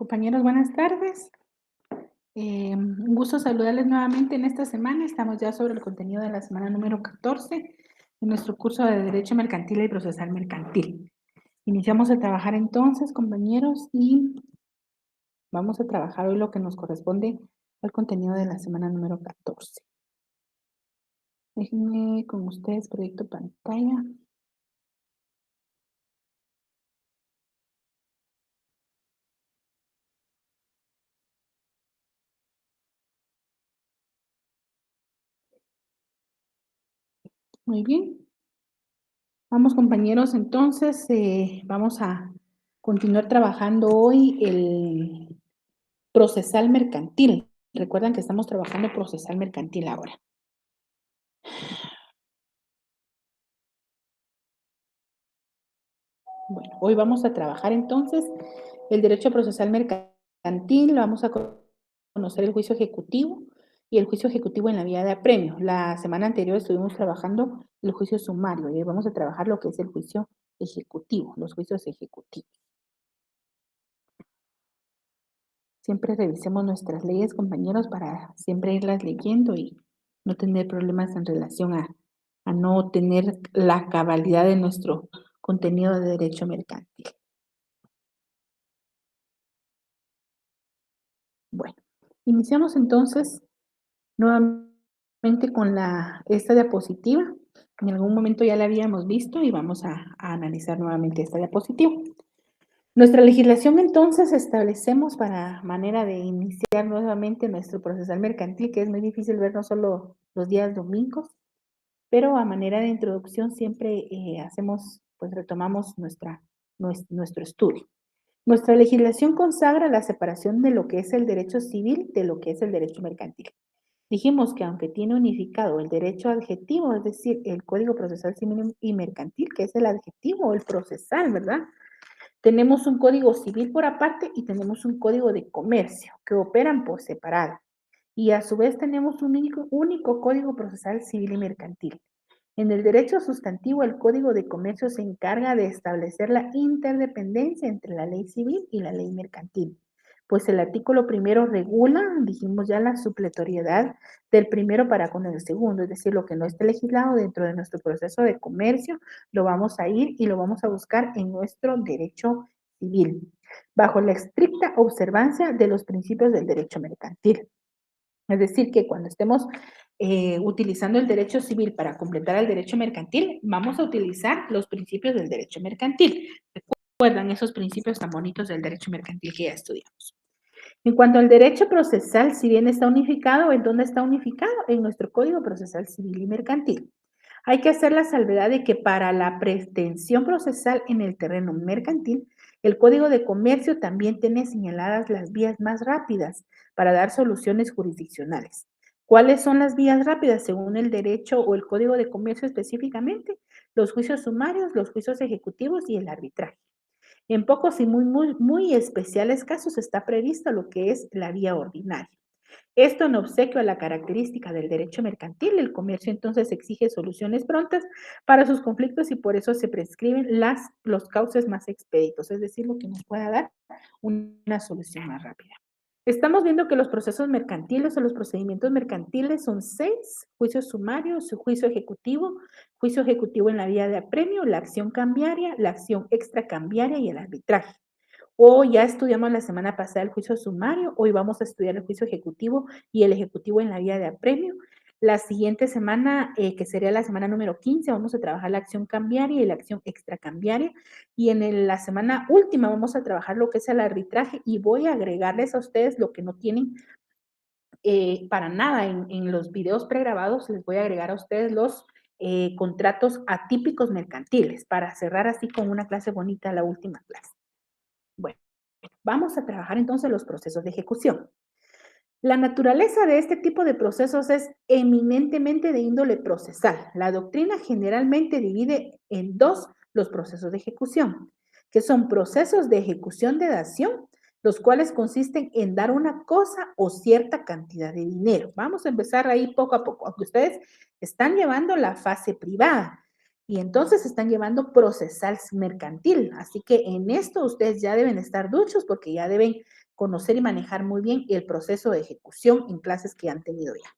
Compañeros, buenas tardes. Un gusto saludarles nuevamente en esta semana. Estamos ya sobre el contenido de la semana número 14 de nuestro curso de Derecho Mercantil y Procesal Mercantil. Iniciamos a trabajar entonces, compañeros, y vamos a trabajar hoy lo que nos corresponde al contenido de la semana número 14. Déjenme con ustedes proyecto pantalla. Muy bien. Vamos, compañeros, entonces vamos a continuar trabajando hoy el procesal mercantil. Recuerdan que estamos trabajando procesal mercantil ahora. Bueno, hoy vamos a trabajar entonces el derecho procesal mercantil, vamos a conocer el juicio ejecutivo y el juicio ejecutivo en la vía de apremio. La semana anterior estuvimos trabajando el juicio sumario y hoy vamos a trabajar lo que es el juicio ejecutivo, los juicios ejecutivos. Siempre revisemos nuestras leyes, compañeros, para siempre irlas leyendo y no tener problemas en relación a no tener la cabalidad de nuestro contenido de derecho mercantil. Bueno, iniciamos entonces nuevamente con esta diapositiva. En algún momento ya la habíamos visto y vamos a analizar nuevamente esta diapositiva. Nuestra legislación entonces establecemos para manera de iniciar nuevamente nuestro procesal mercantil, que es muy difícil ver no solo los días domingos, pero a manera de introducción siempre pues retomamos nuestro estudio. Nuestra legislación consagra la separación de lo que es el derecho civil de lo que es el derecho mercantil. Dijimos que aunque tiene unificado el derecho adjetivo, es decir, el Código Procesal Civil y Mercantil, que es el adjetivo o el procesal, ¿verdad? Tenemos un código civil por aparte y tenemos un código de comercio que operan por separado. Y a su vez tenemos un único código procesal civil y mercantil. En el derecho sustantivo, el Código de Comercio se encarga de establecer la interdependencia entre la ley civil y la ley mercantil. Pues el artículo primero regula, dijimos ya, la supletoriedad del primero para con el segundo, es decir, lo que no esté legislado dentro de nuestro proceso de comercio, lo vamos a ir y lo vamos a buscar en nuestro derecho civil, bajo la estricta observancia de los principios del derecho mercantil. Es decir, que cuando estemos utilizando el derecho civil para completar el derecho mercantil, vamos a utilizar los principios del derecho mercantil. ¿Recuerdan esos principios tan bonitos del derecho mercantil que ya estudiamos? En cuanto al derecho procesal, si bien está unificado, ¿en dónde está unificado? En nuestro Código Procesal Civil y Mercantil. Hay que hacer la salvedad de que para la pretensión procesal en el terreno mercantil, el Código de Comercio también tiene señaladas las vías más rápidas para dar soluciones jurisdiccionales. ¿Cuáles son las vías rápidas según el derecho o el Código de Comercio específicamente? Los juicios sumarios, los juicios ejecutivos y el arbitraje. En pocos y muy especiales casos está prevista lo que es la vía ordinaria. Esto en obsequio a la característica del derecho mercantil, el comercio entonces exige soluciones prontas para sus conflictos y por eso se prescriben los cauces más expeditos, es decir, lo que nos pueda dar una solución más rápida. Estamos viendo que los procesos mercantiles o los procedimientos mercantiles son 6: juicio sumario, su juicio ejecutivo en la vía de apremio, la acción cambiaria, la acción extracambiaria y el arbitraje. O ya estudiamos la semana pasada el juicio sumario, hoy vamos a estudiar el juicio ejecutivo y el ejecutivo en la vía de apremio. La siguiente semana, que sería la semana número 15, vamos a trabajar la acción cambiaria y la acción extracambiaria. Y en la semana última vamos a trabajar lo que es el arbitraje y voy a agregarles a ustedes lo que no tienen para nada en los videos pregrabados, les voy a agregar a ustedes los contratos atípicos mercantiles para cerrar así con una clase bonita la última clase. Bueno, vamos a trabajar entonces los procesos de ejecución. La naturaleza de este tipo de procesos es eminentemente de índole procesal. La doctrina generalmente divide en dos los procesos de ejecución, que son procesos de ejecución de dación, los cuales consisten en dar una cosa o cierta cantidad de dinero. Vamos a empezar ahí poco a poco, aunque ustedes están llevando la fase privada y entonces están llevando procesal mercantil. Así que en esto ustedes ya deben estar duchos porque ya deben conocer y manejar muy bien el proceso de ejecución en clases que han tenido ya.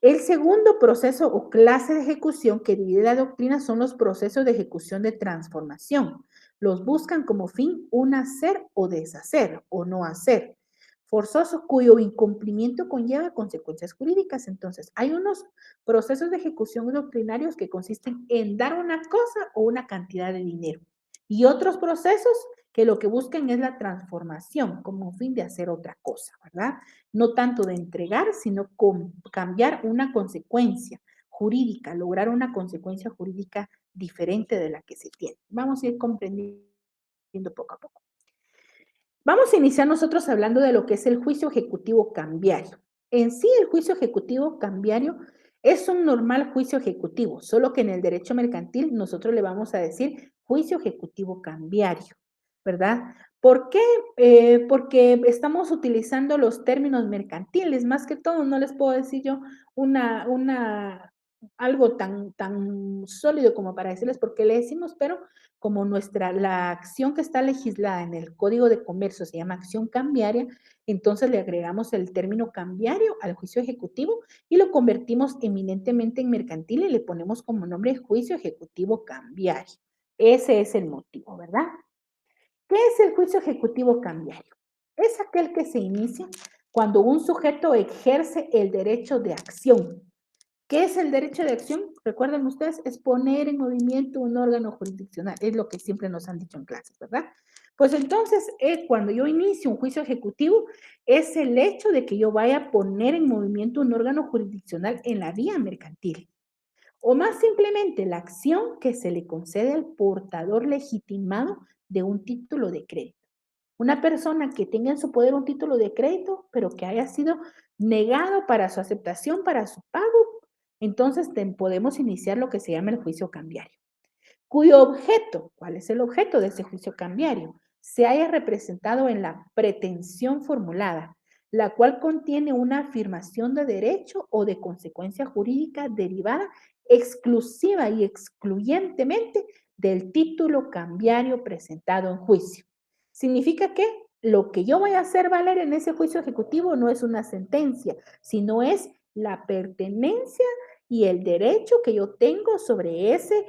El segundo proceso o clase de ejecución que divide la doctrina son los procesos de ejecución de transformación. Los buscan como fin un hacer o deshacer o no hacer, forzoso cuyo incumplimiento conlleva consecuencias jurídicas. Entonces, hay unos procesos de ejecución doctrinarios que consisten en dar una cosa o una cantidad de dinero y otros procesos que lo que buscan es la transformación como fin de hacer otra cosa, ¿verdad? No tanto de entregar, sino con cambiar una consecuencia jurídica, lograr una consecuencia jurídica diferente de la que se tiene. Vamos a ir comprendiendo poco a poco. Vamos a iniciar nosotros hablando de lo que es el juicio ejecutivo cambiario. En sí, el juicio ejecutivo cambiario es un normal juicio ejecutivo, solo que en el derecho mercantil nosotros le vamos a decir juicio ejecutivo cambiario, ¿verdad? ¿Por qué? Porque estamos utilizando los términos mercantiles, más que todo, no les puedo decir yo algo tan sólido como para decirles por qué le decimos, pero como la acción que está legislada en el Código de Comercio se llama acción cambiaria, entonces le agregamos el término cambiario al juicio ejecutivo y lo convertimos eminentemente en mercantil y le ponemos como nombre juicio ejecutivo cambiario. Ese es el motivo, ¿verdad? ¿Qué es el juicio ejecutivo cambiario? Es aquel que se inicia cuando un sujeto ejerce el derecho de acción. ¿Qué es el derecho de acción? Recuerden ustedes, es poner en movimiento un órgano jurisdiccional, es lo que siempre nos han dicho en clases, ¿verdad? Pues entonces, cuando yo inicio un juicio ejecutivo, es el hecho de que yo vaya a poner en movimiento un órgano jurisdiccional en la vía mercantil. O más simplemente, la acción que se le concede al portador legitimado de un título de crédito. Una persona que tenga en su poder un título de crédito, pero que haya sido negado para su aceptación, para su pago, entonces podemos iniciar lo que se llama el juicio cambiario, cuyo objeto, ¿cuál es el objeto de ese juicio cambiario? Se haya representado en la pretensión formulada, la cual contiene una afirmación de derecho o de consecuencia jurídica derivada exclusiva y excluyentemente del título cambiario presentado en juicio. Significa que lo que yo voy a hacer valer en ese juicio ejecutivo no es una sentencia, sino es la pertenencia y el derecho que yo tengo sobre ese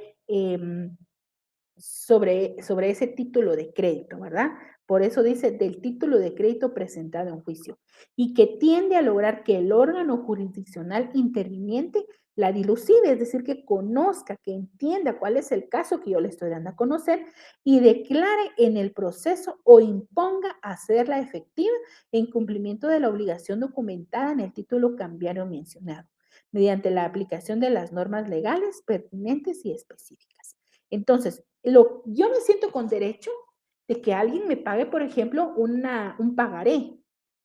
título de crédito, ¿verdad? Por eso dice del título de crédito presentado en juicio y que tiende a lograr que el órgano jurisdiccional interviniente la dilucide, es decir, que conozca, que entienda cuál es el caso que yo le estoy dando a conocer y declare en el proceso o imponga hacerla efectiva en cumplimiento de la obligación documentada en el título cambiario mencionado, mediante la aplicación de las normas legales pertinentes y específicas. Entonces, yo me siento con derecho de que alguien me pague, por ejemplo, un pagaré,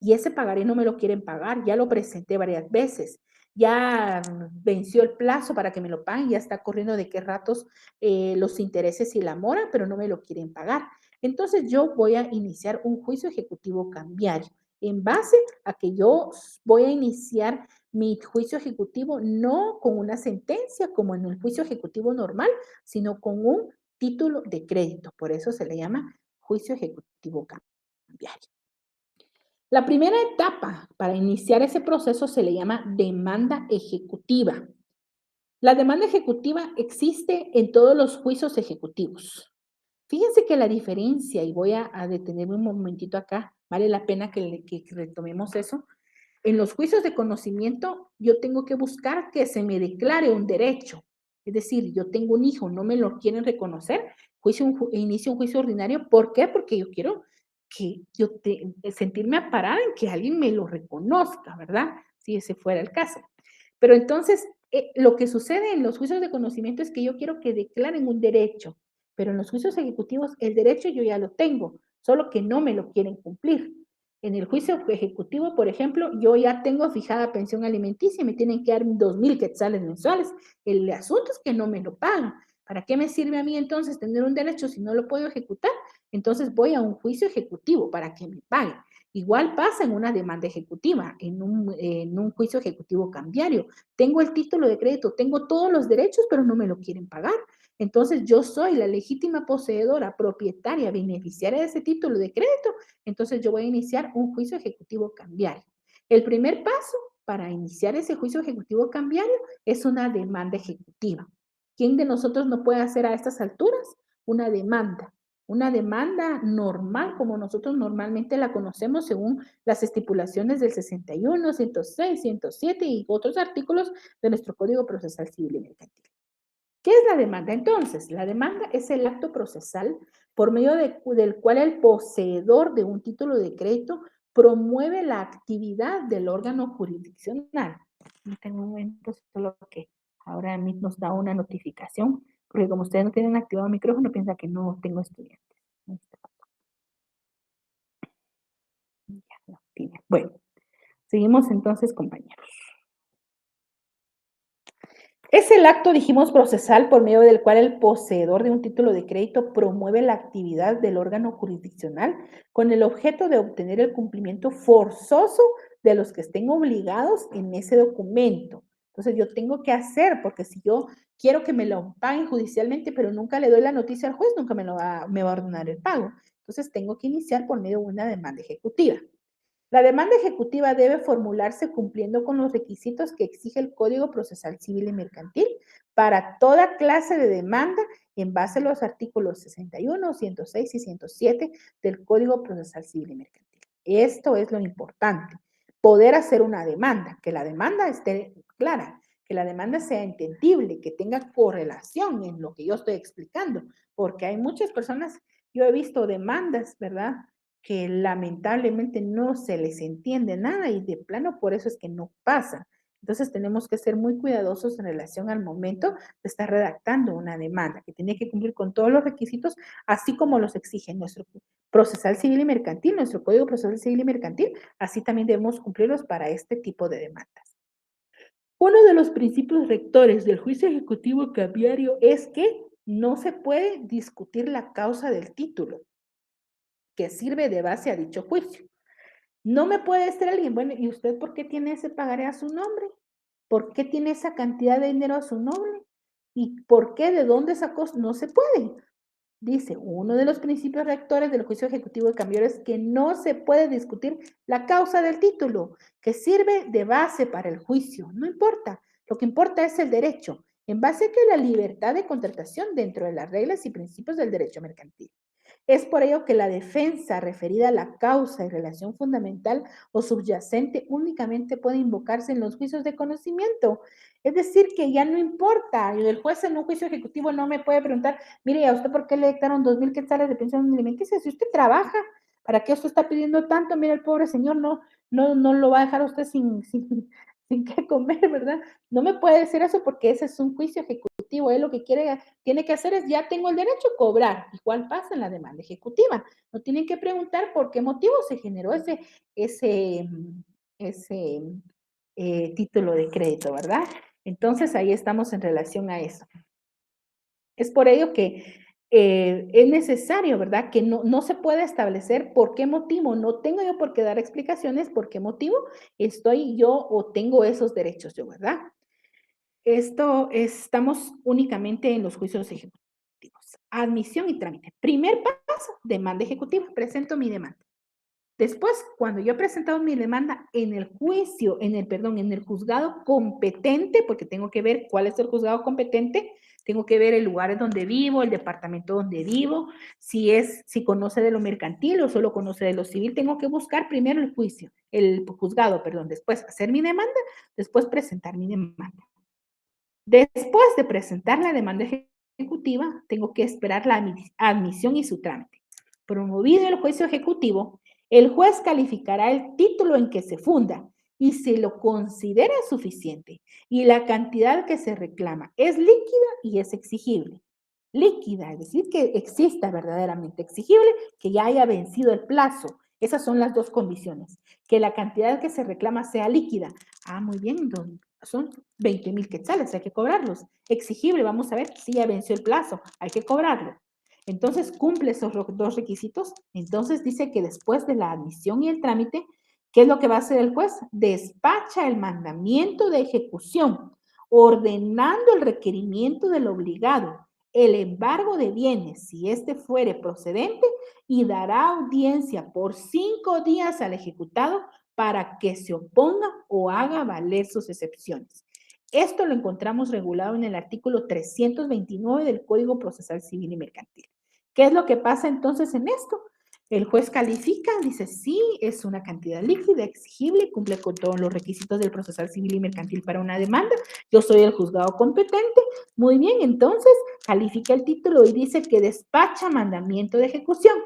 y ese pagaré no me lo quieren pagar, ya lo presenté varias veces, ya venció el plazo para que me lo paguen, ya está corriendo de qué ratos los intereses y la mora, pero no me lo quieren pagar. Entonces yo voy a iniciar un juicio ejecutivo cambiario en base a que yo voy a iniciar mi juicio ejecutivo no con una sentencia como en el juicio ejecutivo normal, sino con un título de crédito. Por eso se le llama juicio ejecutivo cambiario. La primera etapa para iniciar ese proceso se le llama demanda ejecutiva. La demanda ejecutiva existe en todos los juicios ejecutivos. Fíjense que la diferencia, y voy a detenerme un momentito acá, vale la pena que retomemos eso. En los juicios de conocimiento, yo tengo que buscar que se me declare un derecho. Es decir, yo tengo un hijo, no me lo quieren reconocer, inicio un juicio ordinario. ¿Por qué? Porque yo quiero que sentirme aparada en que alguien me lo reconozca, ¿verdad? Si ese fuera el caso. Pero entonces, lo que sucede en los juicios de conocimiento es que yo quiero que declaren un derecho, pero en los juicios ejecutivos el derecho yo ya lo tengo, solo que no me lo quieren cumplir. En el juicio ejecutivo, por ejemplo, yo ya tengo fijada pensión alimenticia, me tienen que dar 2,000 quetzales mensuales. El asunto es que no me lo pagan. ¿Para qué me sirve a mí entonces tener un derecho si no lo puedo ejecutar? Entonces voy a un juicio ejecutivo para que me paguen. Igual pasa en una demanda ejecutiva, en un juicio ejecutivo cambiario. Tengo el título de crédito, tengo todos los derechos, pero no me lo quieren pagar. Entonces yo soy la legítima poseedora, propietaria, beneficiaria de ese título de crédito. Entonces yo voy a iniciar un juicio ejecutivo cambiario. El primer paso para iniciar ese juicio ejecutivo cambiario es una demanda ejecutiva. ¿Quién de nosotros no puede hacer a estas alturas una demanda? Una demanda normal, como nosotros normalmente la conocemos según las estipulaciones del 61, 106, 107 y otros artículos de nuestro Código Procesal Civil y Mercantil. ¿Qué es la demanda? Entonces, la demanda es el acto procesal por medio del cual el poseedor de un título de crédito promueve la actividad del órgano jurisdiccional. Tengo un momento, solo que ahora a mí nos da una notificación, porque como ustedes no tienen activado el micrófono, piensa que no tengo estudiantes. Bueno, seguimos entonces, compañeros. Es el acto, dijimos, procesal por medio del cual el poseedor de un título de crédito promueve la actividad del órgano jurisdiccional con el objeto de obtener el cumplimiento forzoso de los que estén obligados en ese documento. Entonces yo tengo que hacer, porque si yo quiero que me lo paguen judicialmente, pero nunca le doy la noticia al juez, nunca me va a ordenar el pago. Entonces tengo que iniciar por medio de una demanda ejecutiva. La demanda ejecutiva debe formularse cumpliendo con los requisitos que exige el Código Procesal Civil y Mercantil para toda clase de demanda en base a los artículos 61, 106 y 107 del Código Procesal Civil y Mercantil. Esto es lo importante, poder hacer una demanda, que la demanda esté clara, que la demanda sea entendible, que tenga correlación en lo que yo estoy explicando, porque hay muchas personas, yo he visto demandas, ¿verdad?, que lamentablemente no se les entiende nada y de plano por eso es que no pasa. Entonces tenemos que ser muy cuidadosos en relación al momento de estar redactando una demanda, que tiene que cumplir con todos los requisitos, así como los exige nuestro procesal civil y mercantil, nuestro Código Procesal Civil y Mercantil, así también debemos cumplirlos para este tipo de demandas. Uno de los principios rectores del juicio ejecutivo cambiario es que no se puede discutir la causa del título que sirve de base a dicho juicio. No me puede decir alguien, bueno, ¿y usted por qué tiene ese pagaré a su nombre? ¿Por qué tiene esa cantidad de dinero a su nombre? ¿Y por qué? ¿De dónde sacó? No se puede. Dice, uno de los principios rectores del juicio ejecutivo de cambiario es que no se puede discutir la causa del título, que sirve de base para el juicio. No importa. Lo que importa es el derecho, en base a que la libertad de contratación dentro de las reglas y principios del derecho mercantil. Es por ello que la defensa referida a la causa y relación fundamental o subyacente únicamente puede invocarse en los juicios de conocimiento. Es decir, que ya no importa, el juez en un juicio ejecutivo no me puede preguntar, mire, ¿a usted por qué le dictaron 2,000 quetzales de pensión alimenticia? Si usted trabaja, ¿para qué usted está pidiendo tanto? Mire, el pobre señor no lo va a dejar a usted sin qué comer, ¿verdad? No me puede decir eso porque ese es un juicio ejecutivo. Él lo que tiene que hacer es, ya tengo el derecho a cobrar. Igual pasa en la demanda ejecutiva. No tienen que preguntar por qué motivo se generó ese título de crédito, ¿verdad? Entonces ahí estamos en relación a eso. Es por ello que es necesario, ¿verdad? Que no se puede establecer por qué motivo, no tengo yo por qué dar explicaciones por qué motivo estoy yo o tengo esos derechos yo, ¿verdad? Estamos únicamente en los juicios ejecutivos. Admisión y trámite. Primer paso, demanda ejecutiva. Presento mi demanda. Después, cuando yo he presentado mi demanda en el juicio, en el juzgado competente, porque tengo que ver cuál es el juzgado competente, tengo que ver el lugar en donde vivo, el departamento donde vivo, si conoce de lo mercantil o solo conoce de lo civil, tengo que buscar primero el juzgado, perdón, después hacer mi demanda, después presentar mi demanda. Después de presentar la demanda ejecutiva, tengo que esperar la admisión y su trámite. Promovido el juicio ejecutivo, el juez calificará el título en que se funda y si lo considera suficiente y la cantidad que se reclama es líquida y es exigible. Líquida, es decir, que exista verdaderamente exigible, que ya haya vencido el plazo. Esas son las dos condiciones. Que la cantidad que se reclama sea líquida. Ah, muy bien, son 20,000 quetzales, hay que cobrarlos. Exigible, vamos a ver si ya venció el plazo, hay que cobrarlo. Entonces, cumple esos dos requisitos. Entonces, dice que después de la admisión y el trámite, ¿qué es lo que va a hacer el juez? Despacha el mandamiento de ejecución, ordenando el requerimiento del obligado, el embargo de bienes, si éste fuere procedente, y dará audiencia por 5 días al ejecutado para que se oponga o haga valer sus excepciones. Esto lo encontramos regulado en el artículo 329 del Código Procesal Civil y Mercantil. ¿Qué es lo que pasa entonces en esto? El juez califica, dice, sí, es una cantidad líquida, exigible, cumple con todos los requisitos del procesal civil y mercantil para una demanda. Yo soy el juzgado competente. Muy bien, entonces califica el título y dice que despacha mandamiento de ejecución.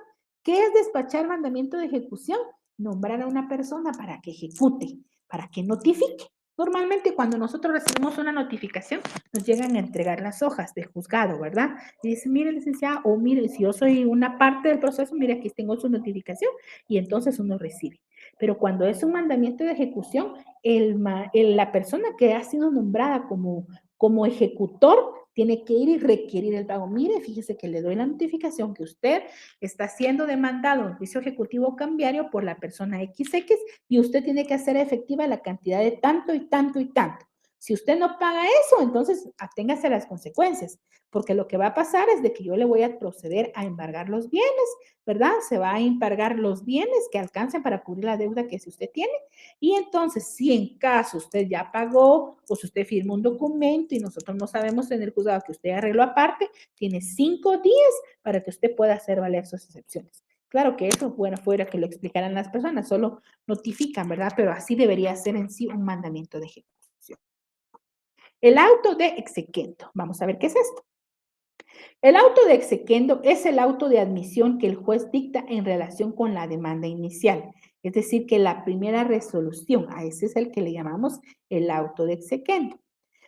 ¿Qué es despachar mandamiento de ejecución? Nombrar a una persona para que ejecute, para que notifique. Normalmente cuando nosotros recibimos una notificación, nos llegan a entregar las hojas del juzgado, ¿verdad? Y dice, mire, licenciada, o mire, si yo soy una parte del proceso, mire, aquí tengo su notificación, y entonces uno recibe. Pero cuando es un mandamiento de ejecución, la persona que ha sido nombrada como ejecutor tiene que ir y requerir el pago. Mire, fíjese que le doy la notificación que usted está siendo demandado en juicio ejecutivo cambiario por la persona XX y usted tiene que hacer efectiva la cantidad de tanto y tanto y tanto. Si usted no paga eso, entonces aténgase a las consecuencias, porque lo que va a pasar es de que yo le voy a proceder a embargar los bienes, ¿verdad? Se va a embargar los bienes que alcancen para cubrir la deuda que si usted tiene. Y entonces, si en caso usted ya pagó o si usted firmó un documento y nosotros no sabemos en el juzgado que usted arregló aparte, tiene 5 días para que usted pueda hacer valer sus excepciones. Claro que eso, bueno, fuera que lo explicaran las personas, solo notifican, ¿verdad? Pero así debería ser en sí un mandamiento de ejecución. El auto de exequendo. Vamos a ver qué es esto. El auto de exequendo es el auto de admisión que el juez dicta en relación con la demanda inicial. Es decir, que la primera resolución, a ese es el que le llamamos el auto de exequendo.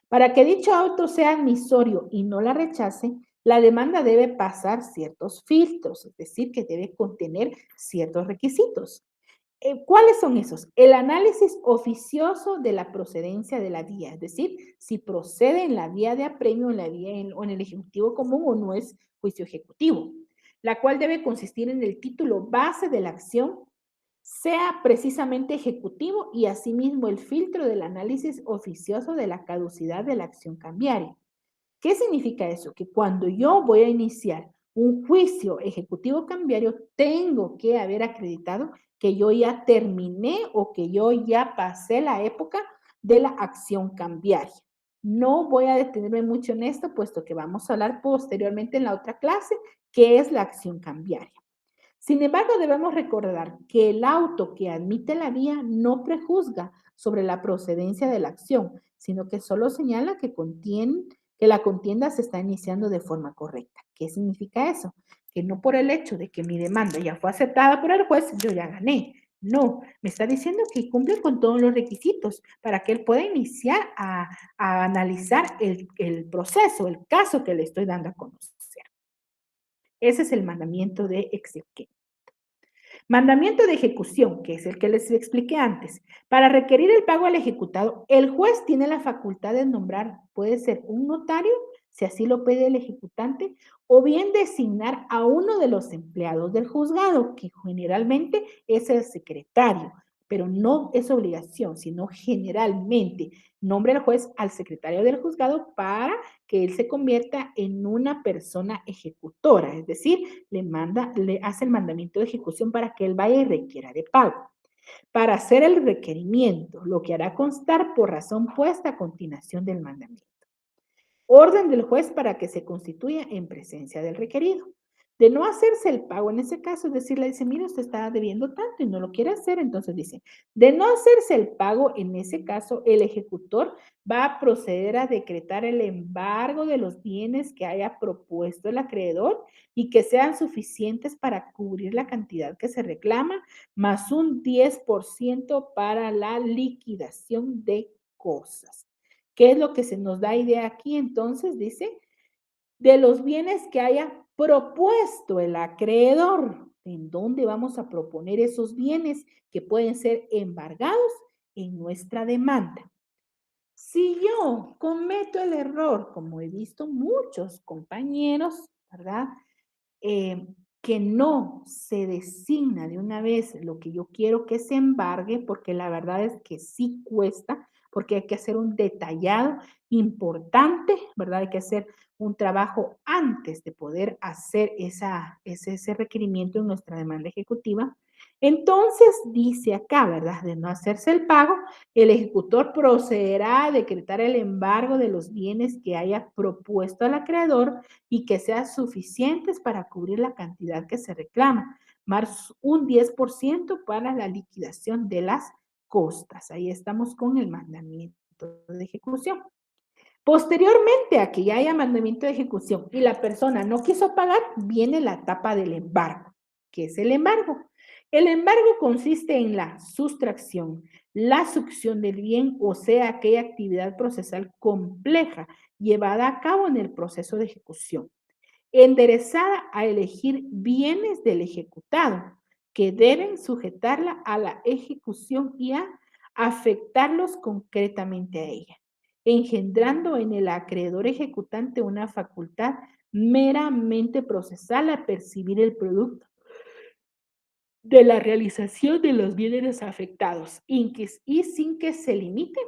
Para que dicho auto sea admisorio y no la rechace, la demanda debe pasar ciertos filtros, es decir, que debe contener ciertos requisitos. ¿Cuáles son esos? El análisis oficioso de la procedencia de la vía, es decir, si procede en la vía de apremio, en la vía o en el ejecutivo común o no es juicio ejecutivo, la cual debe consistir en el título base de la acción, sea precisamente ejecutivo y asimismo el filtro del análisis oficioso de la caducidad de la acción cambiaria. ¿Qué significa eso? Que cuando yo voy a iniciar un juicio ejecutivo cambiario, tengo que haber acreditado que yo ya terminé o que yo ya pasé la época de la acción cambiaria. No voy a detenerme mucho en esto, puesto que vamos a hablar posteriormente en la otra clase, qué es la acción cambiaria. Sin embargo, debemos recordar que el auto que admite la vía no prejuzga sobre la procedencia de la acción, sino que solo señala que la contienda se está iniciando de forma correcta. ¿Qué significa eso? Que no por el hecho de que mi demanda ya fue aceptada por el juez, yo ya gané. No, me está diciendo que cumple con todos los requisitos para que él pueda iniciar a analizar el proceso, el caso que le estoy dando a conocer. Ese es el mandamiento de exequio. Mandamiento de ejecución, que es el que les expliqué antes. Para requerir el pago al ejecutado, el juez tiene la facultad de nombrar, puede ser un notario, si así lo pide el ejecutante, o bien designar a uno de los empleados del juzgado, que generalmente es el secretario, pero no es obligación, sino generalmente nombra el juez al secretario del juzgado para que él se convierta en una persona ejecutora, es decir, le hace el mandamiento de ejecución para que él vaya y requiera de pago. Para hacer el requerimiento, lo que hará constar por razón puesta a continuación del mandamiento. Orden del juez para que se constituya en presencia del requerido. De no hacerse el pago en ese caso, es decir, le dice, mire, usted está debiendo tanto y no lo quiere hacer, entonces dice, de no hacerse el pago en ese caso, el ejecutor va a proceder a decretar el embargo de los bienes que haya propuesto el acreedor y que sean suficientes para cubrir la cantidad que se reclama, más un 10% para la liquidación de cosas. ¿Qué es lo que se nos da idea aquí? Entonces dice, de los bienes que haya propuesto el acreedor. ¿En dónde vamos a proponer esos bienes que pueden ser embargados? En nuestra demanda. Si yo cometo el error, como he visto muchos compañeros, ¿verdad? eh, que no se designa de una vez lo que yo quiero que se embargue, porque la verdad es que sí cuesta, porque hay que hacer un detallado importante, ¿verdad? Hay que hacer un trabajo antes de poder hacer ese requerimiento en nuestra demanda ejecutiva. Entonces, dice acá, ¿verdad? De no hacerse el pago, el ejecutor procederá a decretar el embargo de los bienes que haya propuesto al acreedor y que sean suficientes para cubrir la cantidad que se reclama, más un 10% para la liquidación de las costas. Ahí estamos con el mandamiento de ejecución. Posteriormente a que ya haya mandamiento de ejecución y la persona no quiso pagar, viene la etapa del embargo. ¿Qué es el embargo? El embargo consiste en la sustracción, la succión del bien, o sea, aquella actividad procesal compleja llevada a cabo en el proceso de ejecución, enderezada a elegir bienes del ejecutado que deben sujetarla a la ejecución y a afectarlos concretamente a ella, engendrando en el acreedor ejecutante una facultad meramente procesal a percibir el producto de la realización de los bienes afectados y sin que se limite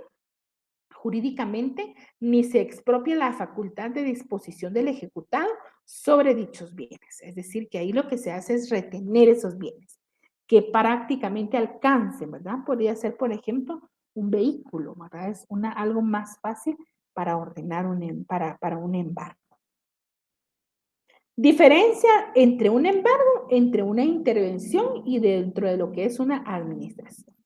jurídicamente ni se expropia la facultad de disposición del ejecutado sobre dichos bienes. Es decir, que ahí lo que se hace es retener esos bienes que prácticamente alcancen, ¿verdad? Podría ser, por ejemplo, un vehículo, ¿verdad? Es algo más fácil para ordenar para un embargo. Diferencia entre un embargo, entre una intervención y dentro de lo que es una administración.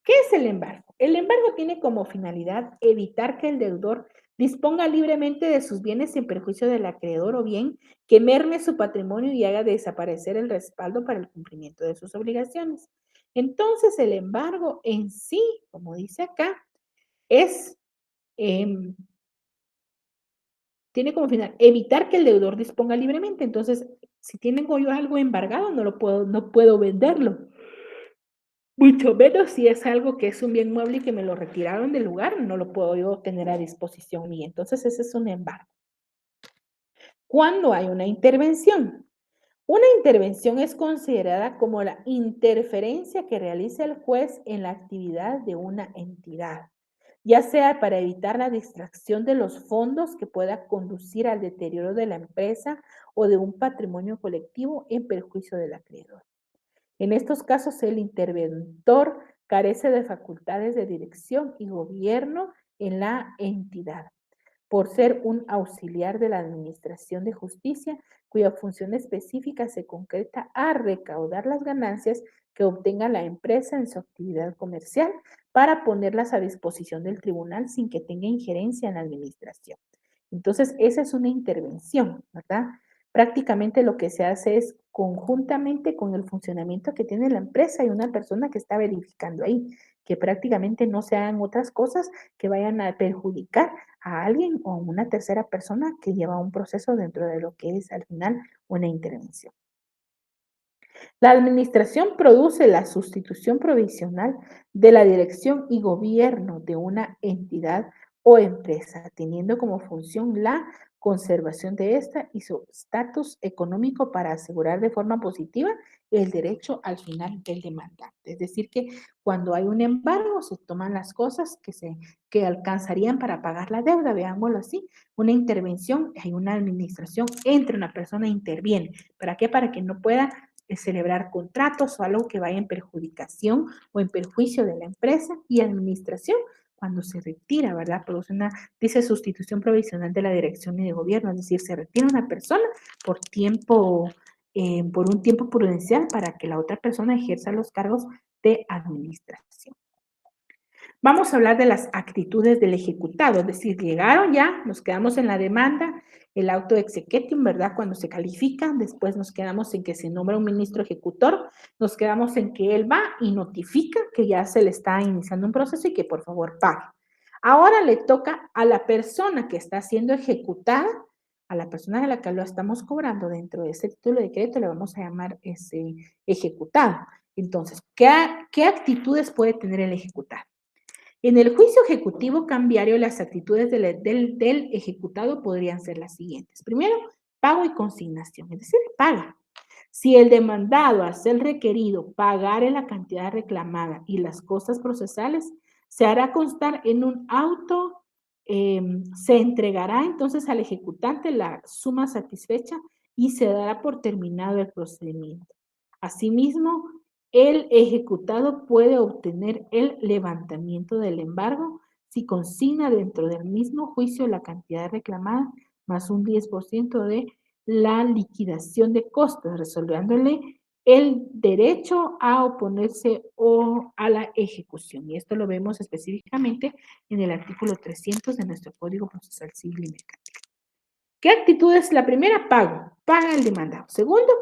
¿Qué es el embargo? El embargo tiene como finalidad evitar que el deudor disponga libremente de sus bienes sin perjuicio del acreedor, o bien que merme su patrimonio y haga desaparecer el respaldo para el cumplimiento de sus obligaciones. Entonces, el embargo en sí, como dice acá, es, em, tiene como final evitar que el deudor disponga libremente. Entonces, si tengo yo algo embargado, no puedo venderlo. Mucho menos si es algo que es un bien mueble y que me lo retiraron del lugar, no lo puedo yo tener a disposición mía. Entonces, ese es un embargo. ¿Cuándo hay una intervención? Una intervención es considerada como la interferencia que realiza el juez en la actividad de una entidad, ya sea para evitar la distracción de los fondos que pueda conducir al deterioro de la empresa o de un patrimonio colectivo en perjuicio del acreedor. En estos casos, el interventor carece de facultades de dirección y gobierno en la entidad, por ser un auxiliar de la Administración de Justicia, cuya función específica se concreta a recaudar las ganancias que obtenga la empresa en su actividad comercial para ponerlas a disposición del tribunal sin que tenga injerencia en la administración. Entonces, esa es una intervención, ¿verdad? Prácticamente lo que se hace es conjuntamente con el funcionamiento que tiene la empresa y una persona que está verificando ahí, que prácticamente no se hagan otras cosas que vayan a perjudicar a alguien o a una tercera persona que lleva un proceso dentro de lo que es al final una intervención. La administración produce la sustitución provisional de la dirección y gobierno de una entidad o empresa, teniendo como función la conservación de esta y su estatus económico para asegurar de forma positiva el derecho al final del demandante. Es decir, que cuando hay un embargo se toman las cosas que alcanzarían para pagar la deuda, veámoslo así. Una intervención, hay una administración, entra una persona, interviene. ¿Para qué? Para que no pueda celebrar contratos o algo que vaya en perjudicación o en perjuicio de la empresa, y administración cuando se retira, ¿verdad? Produce dice sustitución provisional de la dirección y de gobierno, es decir, se retira una persona por por un tiempo prudencial para que la otra persona ejerza los cargos de administración. Vamos a hablar de las actitudes del ejecutado, es decir, llegaron ya, nos quedamos en la demanda, el auto exequatur, ¿verdad? Cuando se califica, después nos quedamos en que se nombra un ministro ejecutor, nos quedamos en que él va y notifica que ya se le está iniciando un proceso y que por favor pague. Ahora le toca a la persona que está siendo ejecutada, a la persona de la que lo estamos cobrando dentro de ese título de crédito, le vamos a llamar ese ejecutado. Entonces, ¿qué actitudes puede tener el ejecutado? En el juicio ejecutivo cambiario, las actitudes del ejecutado podrían ser las siguientes. Primero, pago y consignación, es decir, paga. Si el demandado, al ser requerido, pagare la cantidad reclamada y las costas procesales, se hará constar en un auto, se entregará entonces al ejecutante la suma satisfecha y se dará por terminado el procedimiento. Asimismo, el ejecutado puede obtener el levantamiento del embargo si consigna dentro del mismo juicio la cantidad reclamada más un 10% de la liquidación de costos, resolviéndole el derecho a oponerse o a la ejecución. Y esto lo vemos específicamente en el artículo 300 de nuestro Código Procesal Civil y Mercantil. ¿Qué actitud es la primera? Pago. Paga el demandado. Segundo,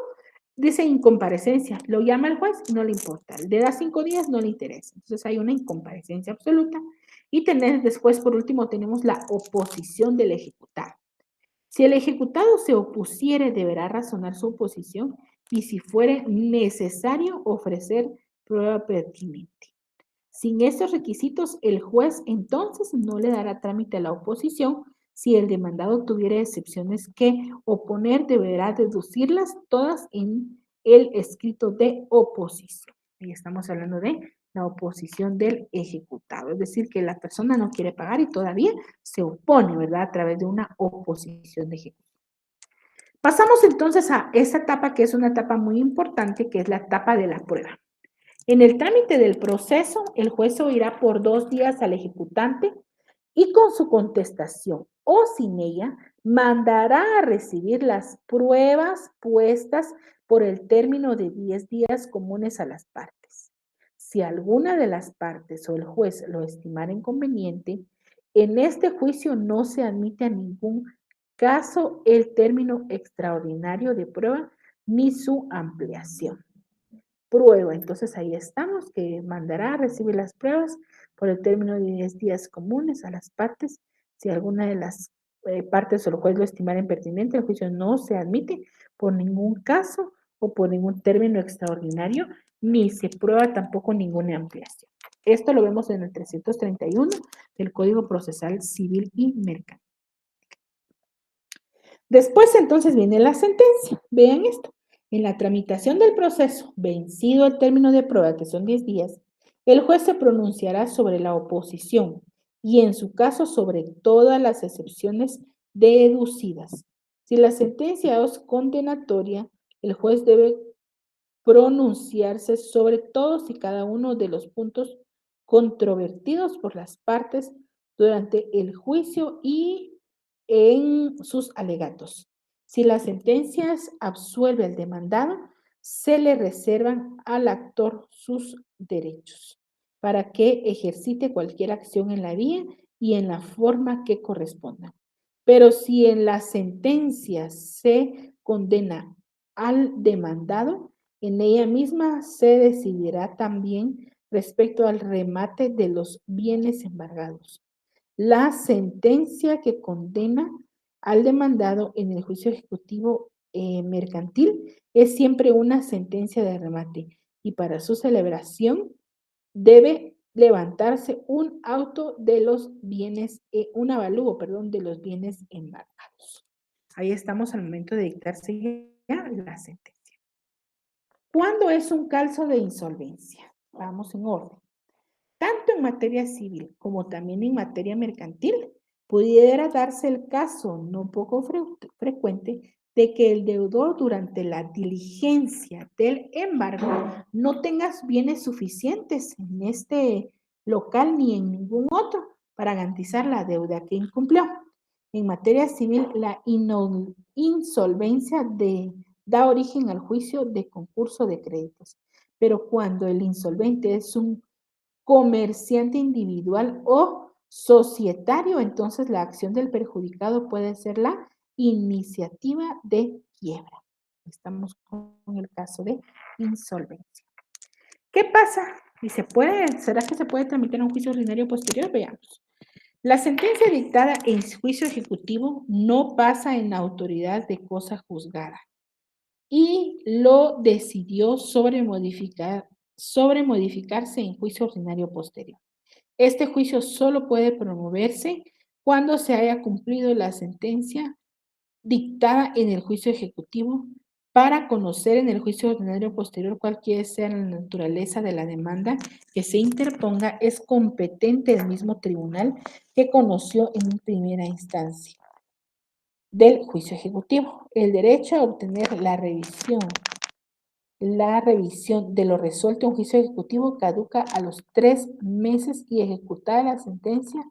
dice incomparecencia. Lo llama el juez, no le importa. Le da 5 días, no le interesa. Entonces hay una incomparecencia absoluta. Y después, por último, tenemos la oposición del ejecutado. Si el ejecutado se opusiere, deberá razonar su oposición y si fuere necesario ofrecer prueba pertinente. Sin estos requisitos, el juez entonces no le dará trámite a la oposición. Si el demandado tuviera excepciones que oponer, deberá deducirlas todas en el escrito de oposición. Y estamos hablando de la oposición del ejecutado, es decir, que la persona no quiere pagar y todavía se opone, ¿verdad? A través de una oposición de ejecución. Pasamos entonces a esta etapa que es una etapa muy importante, que es la etapa de la prueba. En el trámite del proceso, el juez oirá por 2 días al ejecutante y con su contestación o sin ella, mandará a recibir las pruebas puestas por el término de 10 días comunes a las partes. Si alguna de las partes o el juez lo estimara inconveniente, en este juicio no se admite a ningún caso el término extraordinario de prueba ni su ampliación. Prueba, entonces ahí estamos, que mandará a recibir las pruebas por el término de 10 días comunes a las partes. Si alguna de las partes o el juez lo estimara impertinente, el juicio no se admite por ningún caso o por ningún término extraordinario, ni se prueba tampoco ninguna ampliación. Esto lo vemos en el 331 del Código Procesal Civil y Mercantil. Después entonces viene la sentencia. Vean esto. En la tramitación del proceso, vencido el término de prueba, que son 10 días, el juez se pronunciará sobre la oposición y en su caso sobre todas las excepciones deducidas. Si la sentencia es condenatoria, el juez debe pronunciarse sobre todos y cada uno de los puntos controvertidos por las partes durante el juicio y en sus alegatos. Si la sentencia absuelve al demandado, se le reservan al actor sus derechos para que ejercite cualquier acción en la vía y en la forma que corresponda. Pero si en la sentencia se condena al demandado, en ella misma se decidirá también respecto al remate de los bienes embargados. La sentencia que condena al demandado en el juicio ejecutivo mercantil es siempre una sentencia de remate y para su celebración debe levantarse un auto de los bienes, un avalúo, perdón, de los bienes embargados. Ahí estamos al momento de dictarse ya la sentencia. ¿Cuándo es un caso de insolvencia? Vamos en orden. Tanto en materia civil como también en materia mercantil, pudiera darse el caso no poco frecuente de que el deudor durante la diligencia del embargo no tenga bienes suficientes en este local ni en ningún otro para garantizar la deuda que incumplió. En materia civil, la insolvencia da origen al juicio de concurso de créditos, pero cuando el insolvente es un comerciante individual o societario, entonces la acción del perjudicado puede ser la iniciativa de quiebra. Estamos con el caso de insolvencia. ¿Qué pasa? ¿Y será que se puede tramitar un juicio ordinario posterior? Veamos. La sentencia dictada en juicio ejecutivo no pasa en autoridad de cosa juzgada y lo decidió sobre modificarse en juicio ordinario posterior. Este juicio solo puede promoverse cuando se haya cumplido la sentencia dictada en el juicio ejecutivo para conocer en el juicio ordinario posterior cualquiera sea la naturaleza de la demanda que se interponga, es competente el mismo tribunal que conoció en primera instancia del juicio ejecutivo. El derecho a obtener la revisión de lo resuelto en juicio ejecutivo caduca a los 3 meses y ejecutada la sentencia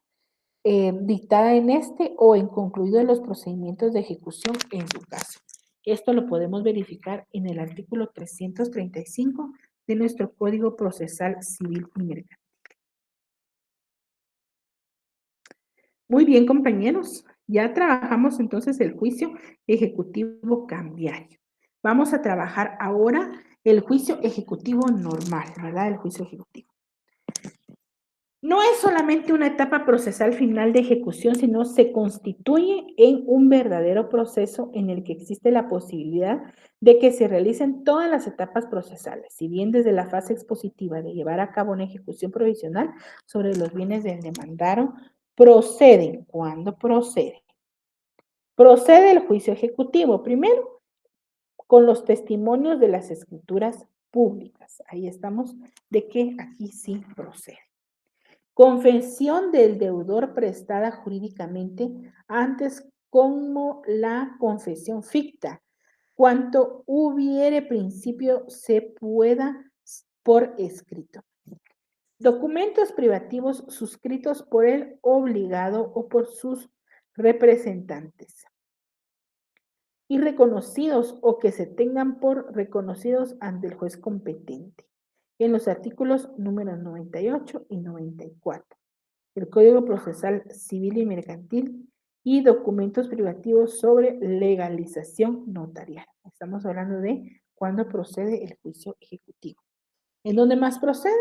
dictada en este o en concluido los procedimientos de ejecución en su caso. Esto lo podemos verificar en el artículo 335 de nuestro Código Procesal Civil y Mercantil. Muy bien, compañeros. Ya trabajamos entonces el juicio ejecutivo cambiario. Vamos a trabajar ahora el juicio ejecutivo normal, ¿verdad? El juicio ejecutivo. No es solamente una etapa procesal final de ejecución, sino se constituye en un verdadero proceso en el que existe la posibilidad de que se realicen todas las etapas procesales, si bien desde la fase expositiva de llevar a cabo una ejecución provisional sobre los bienes del demandado, proceden. ¿Cuándo procede? Procede el juicio ejecutivo, primero, con los testimonios de las escrituras públicas. Ahí estamos, de que aquí sí procede. Confesión del deudor prestada jurídicamente antes como la confesión ficta, cuanto hubiere principio se pueda por escrito. Documentos privativos suscritos por el obligado o por sus representantes y reconocidos o que se tengan por reconocidos ante el juez competente, en los artículos número 98 y 94. El Código Procesal Civil y Mercantil y documentos privativos sobre legalización notarial. Estamos hablando de cuándo procede el juicio ejecutivo. ¿En dónde más procede?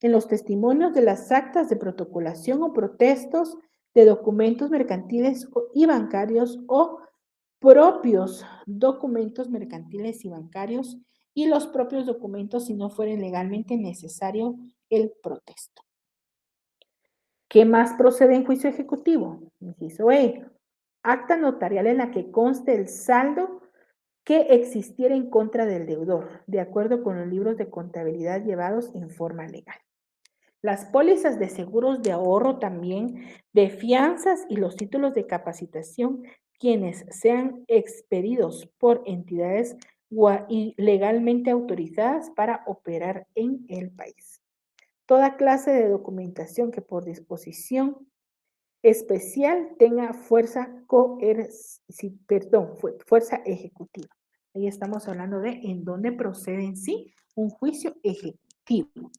En los testimonios de las actas de protocolación o protestos de documentos mercantiles y bancarios o propios documentos mercantiles y bancarios y los propios documentos si no fuera legalmente necesario el protesto. ¿Qué más procede en juicio ejecutivo? Inciso E. Acta notarial en la que conste el saldo que existiera en contra del deudor, de acuerdo con los libros de contabilidad llevados en forma legal. Las pólizas de seguros de ahorro también, de fianzas y los títulos de capacitación, quienes sean expedidos por entidades legalmente autorizadas para operar en el país. Toda clase de documentación que por disposición especial tenga fuerza fuerza ejecutiva. Ahí estamos hablando de en dónde procede en sí un juicio ejecutivo.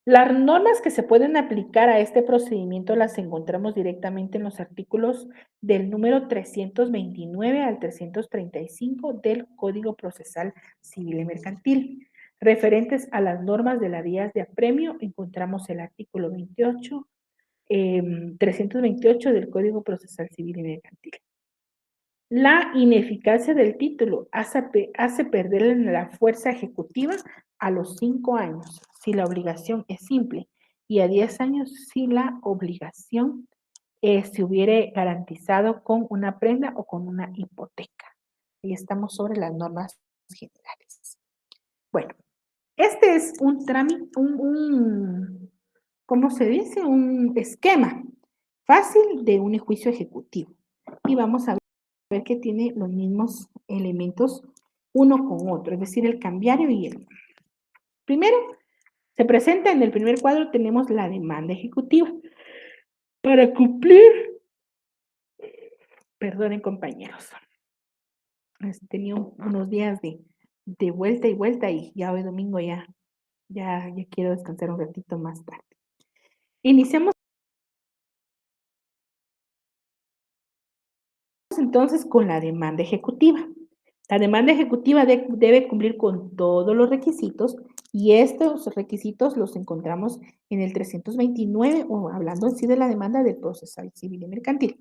Las normas que se pueden aplicar a este procedimiento las encontramos directamente en los artículos del número 329 al 335 del Código Procesal Civil y Mercantil. Referentes a las normas de las vías de apremio, encontramos el artículo 28, 328 del Código Procesal Civil y Mercantil. La ineficacia del título hace perder la fuerza ejecutiva a los 5 años si la obligación es simple y a 10 años si la obligación se hubiere garantizado con una prenda o con una hipoteca. Y estamos sobre las normas generales. Bueno, este es un trámite, ¿cómo se dice? Un esquema fácil de un juicio ejecutivo. Y vamos a ver que tiene los mismos elementos uno con otro, es decir, el cambiario y el... Primero, se presenta en el primer cuadro, tenemos la demanda ejecutiva. Para cumplir, perdonen compañeros, tenía unos días de vuelta y vuelta y ya hoy domingo ya quiero descansar un ratito más tarde. Iniciamos entonces con la demanda ejecutiva. La demanda ejecutiva debe cumplir con todos los requisitos y estos requisitos los encontramos en el 329 o hablando en sí de la demanda del procesal civil y mercantil.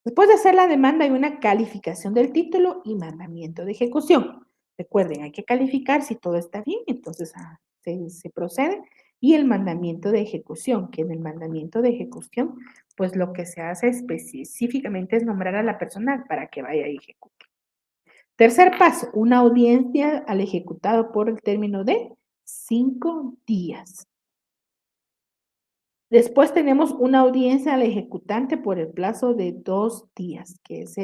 Después de hacer la demanda hay una calificación del título y mandamiento de ejecución. Recuerden, hay que calificar si todo está bien, entonces se procede y el mandamiento de ejecución, que en el mandamiento de ejecución, pues lo que se hace específicamente es nombrar a la persona para que vaya y ejecute. Tercer paso, una audiencia al ejecutado por el término de 5 días. Después tenemos una audiencia al ejecutante por el plazo de 2 días, que es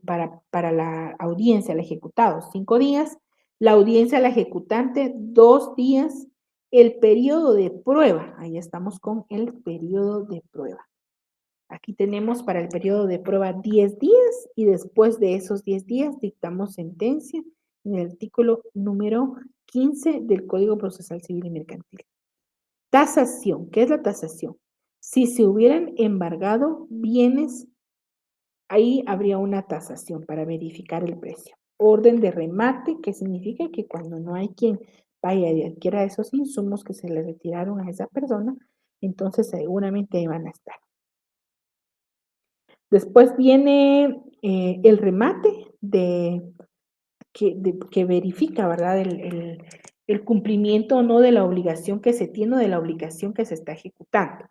para la audiencia al ejecutado, 5 días, la audiencia al ejecutante, 2 días, el periodo de prueba, ahí estamos con el periodo de prueba. Aquí tenemos para el periodo de prueba 10 días y después de esos 10 días dictamos sentencia en el artículo número 15 del Código Procesal Civil y Mercantil. Tasación. ¿Qué es la tasación? Si se hubieran embargado bienes, ahí habría una tasación para verificar el precio. Orden de remate, que significa que cuando no hay quien vaya y adquiera esos insumos que se le retiraron a esa persona, entonces seguramente ahí van a estar. Después viene el remate que verifica, ¿verdad? El cumplimiento o no de la obligación que se tiene o de la obligación que se está ejecutando.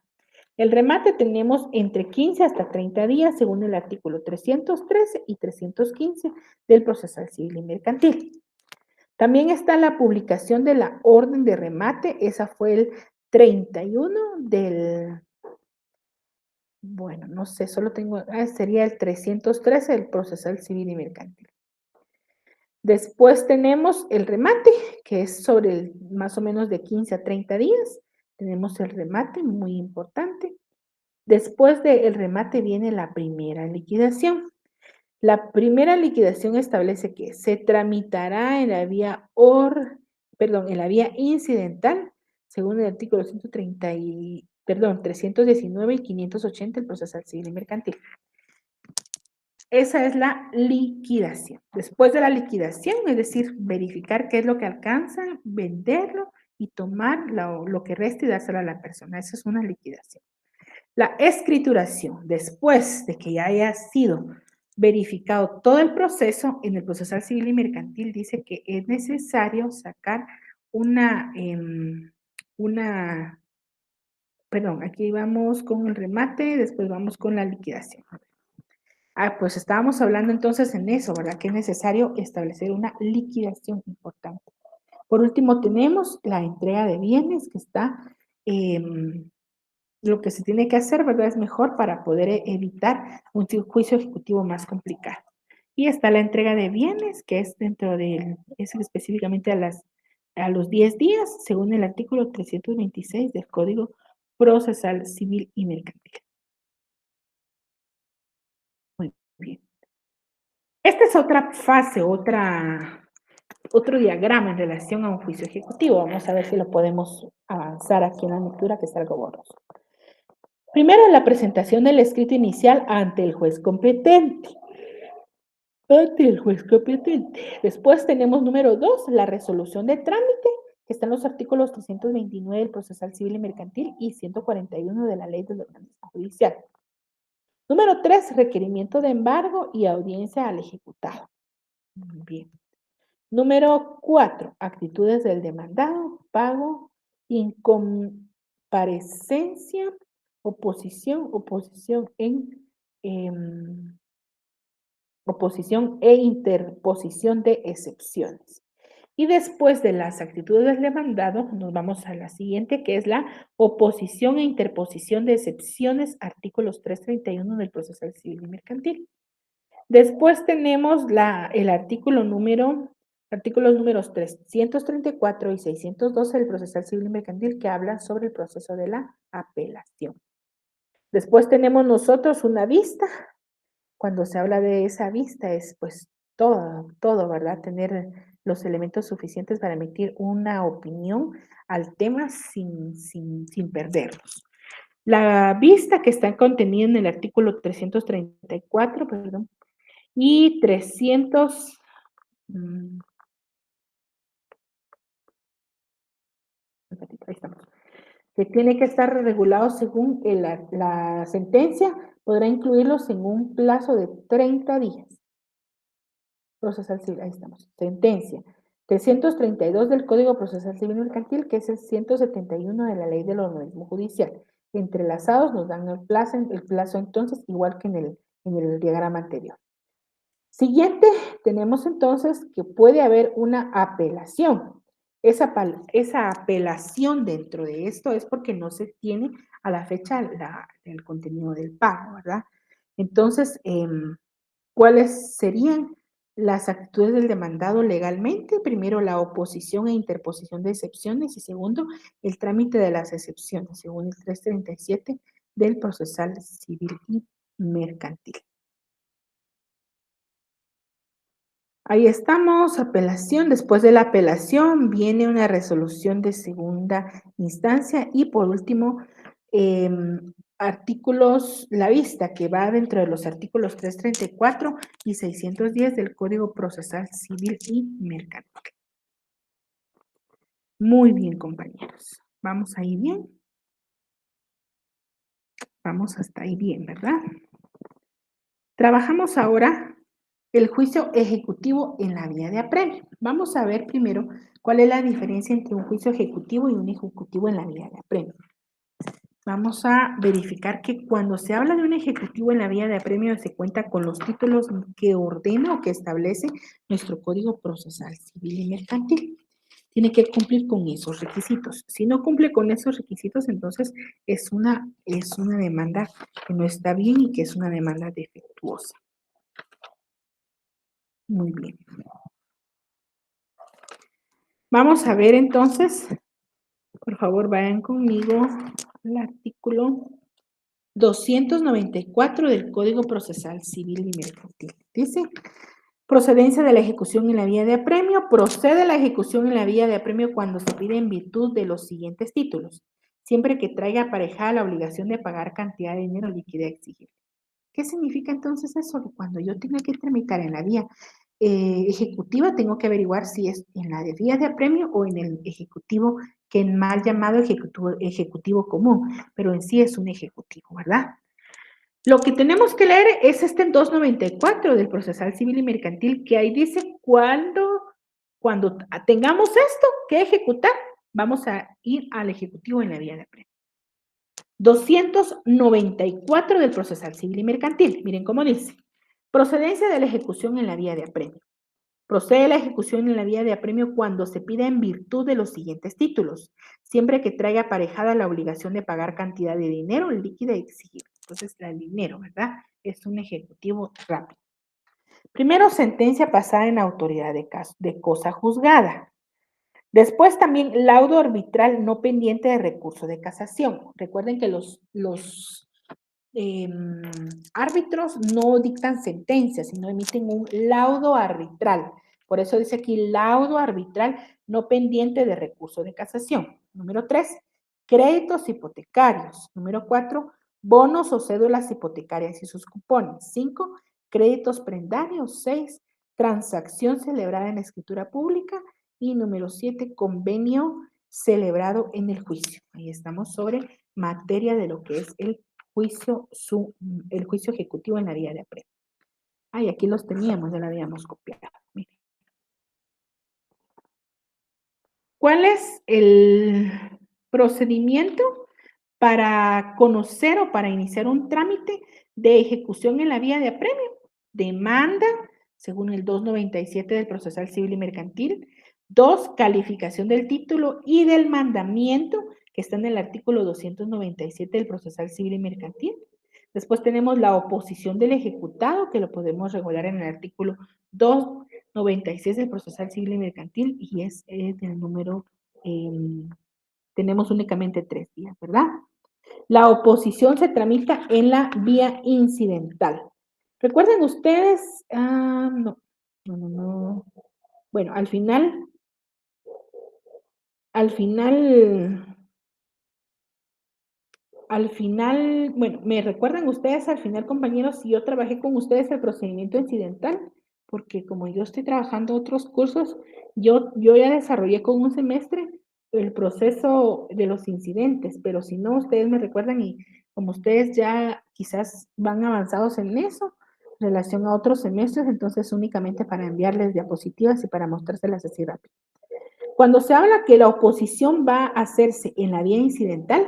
El remate tenemos entre 15 hasta 30 días, según el artículo 313 y 315 del Procesal Civil y Mercantil. También está la publicación de la orden de remate, esa fue el 31 del, bueno, no sé, solo tengo, sería el 313 del Procesal Civil y Mercantil. Después tenemos el remate, que es sobre más o menos de 15 a 30 días. Tenemos el remate, muy importante. Después del remate viene la primera liquidación. La primera liquidación establece que se tramitará en la vía en la vía incidental, según el artículo 319 y 580 del Procesal Civil y Mercantil. Esa es la liquidación. Después de la liquidación, es decir, verificar qué es lo que alcanza, venderlo y tomar lo que resta y dárselo a la persona. Esa es una liquidación. La escrituración, después de que ya haya sido verificado todo el proceso, en el procesal civil y mercantil dice que es necesario sacar aquí vamos con el remate, después vamos con la liquidación. Pues estábamos hablando entonces en eso, ¿verdad? Que es necesario establecer una liquidación importante. Por último, tenemos la entrega de bienes, que está, lo que se tiene que hacer, ¿verdad? Es mejor para poder evitar un juicio ejecutivo más complicado. Y está la entrega de bienes, que es es específicamente a los 10 días, según el artículo 326 del Código Procesal Civil y Mercantil. Muy bien. Esta es otra fase, otro diagrama en relación a un juicio ejecutivo. Vamos a ver si lo podemos avanzar aquí en la lectura, que está algo borroso. Primero, la presentación del escrito inicial ante el juez competente. Después tenemos número 2, la resolución de trámite, que está en los artículos 329 del Procesal Civil y Mercantil y 141 de la Ley del Organismo Judicial. Número 3, requerimiento de embargo y audiencia al ejecutado. Bien. Número 4, actitudes del demandado, pago, incomparecencia, oposición e interposición de excepciones. Y después de las actitudes del demandado, nos vamos a la siguiente, que es la oposición e interposición de excepciones, artículos 331 del Procesal Civil y Mercantil. Después tenemos artículos números 334 y 612 del Procesal Civil y Mercantil, que hablan sobre el proceso de la apelación. Después tenemos nosotros una vista. Cuando se habla de esa vista es pues todo, ¿verdad? Tener los elementos suficientes para emitir una opinión al tema sin perderlos. La vista que está contenida en el artículo 334, y 300, ahí estamos, que tiene que estar regulado según la sentencia, podrá incluirlos en un plazo de 30 días. Procesal civil, ahí estamos, sentencia. 332 del Código Procesal Civil Mercantil, que es el 171 de la Ley del Organismo Judicial. Entrelazados nos dan el plazo entonces, igual que en el diagrama anterior. Siguiente, tenemos entonces que puede haber una apelación. Esa apelación dentro de esto es porque no se tiene a la fecha el contenido del pago, ¿verdad? Entonces, ¿cuáles serían las actitudes del demandado legalmente? Primero, la oposición e interposición de excepciones y segundo, el trámite de las excepciones, según el 337 del Procesal Civil y Mercantil. Ahí estamos, apelación. Después de la apelación viene una resolución de segunda instancia y por último, artículos, la vista que va dentro de los artículos 334 y 610 del Código Procesal Civil y Mercantil. Muy bien, compañeros. ¿Vamos ahí bien? Vamos hasta ahí bien, ¿verdad? Trabajamos ahora el juicio ejecutivo en la vía de apremio. Vamos a ver primero cuál es la diferencia entre un juicio ejecutivo y un ejecutivo en la vía de apremio. Vamos a verificar que cuando se habla de un ejecutivo en la vía de apremio se cuenta con los títulos que ordena o que establece nuestro Código Procesal Civil y Mercantil. Tiene que cumplir con esos requisitos. Si no cumple con esos requisitos, entonces es una demanda que no está bien y que es una demanda defectuosa. Muy bien. Vamos a ver entonces, por favor vayan conmigo al artículo 294 del Código Procesal Civil y Mercantil. Dice, procedencia de la ejecución en la vía de apremio. Procede la ejecución en la vía de apremio cuando se pide en virtud de los siguientes títulos, siempre que traiga aparejada la obligación de pagar cantidad de dinero líquida exigible. ¿Qué significa entonces eso? Que cuando yo tenga que tramitar en la vía ejecutiva, tengo que averiguar si es en la de vía de apremio o en el ejecutivo, que es mal llamado ejecutivo común, pero en sí es un ejecutivo, ¿verdad? Lo que tenemos que leer es este 294 del Procesal Civil y Mercantil, que ahí dice cuando tengamos esto que ejecutar, vamos a ir al ejecutivo en la vía de apremio. 294 del Procesal Civil y Mercantil. Miren cómo dice. Procedencia de la ejecución en la vía de apremio. Procede la ejecución en la vía de apremio cuando se pida en virtud de los siguientes títulos, siempre que traiga aparejada la obligación de pagar cantidad de dinero líquida exigible. Entonces, el dinero, ¿verdad? Es un ejecutivo rápido. Primero, sentencia pasada en autoridad de cosa juzgada. Después también laudo arbitral no pendiente de recurso de casación. Recuerden que los árbitros no dictan sentencias, sino emiten un laudo arbitral. Por eso dice aquí laudo arbitral no pendiente de recurso de casación. Número 3, créditos hipotecarios. Número 4, bonos o cédulas hipotecarias y sus cupones. 5, créditos prendarios. 6, transacción celebrada en la escritura pública. Y número 7, convenio celebrado en el juicio. Ahí estamos sobre materia de lo que es el juicio ejecutivo en la vía de apremio. Ay, aquí los teníamos, ya lo habíamos copiado. Miren. ¿Cuál es el procedimiento para conocer o para iniciar un trámite de ejecución en la vía de apremio? Demanda, según el 297 del Procesal Civil y Mercantil. 2, calificación del título y del mandamiento, que está en el artículo 297 del Procesal Civil y Mercantil. Después tenemos la oposición del ejecutado, que lo podemos regular en el artículo 296 del Procesal Civil y Mercantil, y es del número, tenemos únicamente 3 días, ¿verdad? La oposición se tramita en la vía incidental. Recuerden ustedes, no. Bueno, al final, bueno, me recuerdan ustedes al final, compañeros, si yo trabajé con ustedes el procedimiento incidental, porque como yo estoy trabajando otros cursos, yo ya desarrollé con un semestre el proceso de los incidentes, pero si no, ustedes me recuerdan y como ustedes ya quizás van avanzados en eso, en relación a otros semestres, entonces únicamente para enviarles diapositivas y para mostrárselas así rápido. Cuando se habla que la oposición va a hacerse en la vía incidental,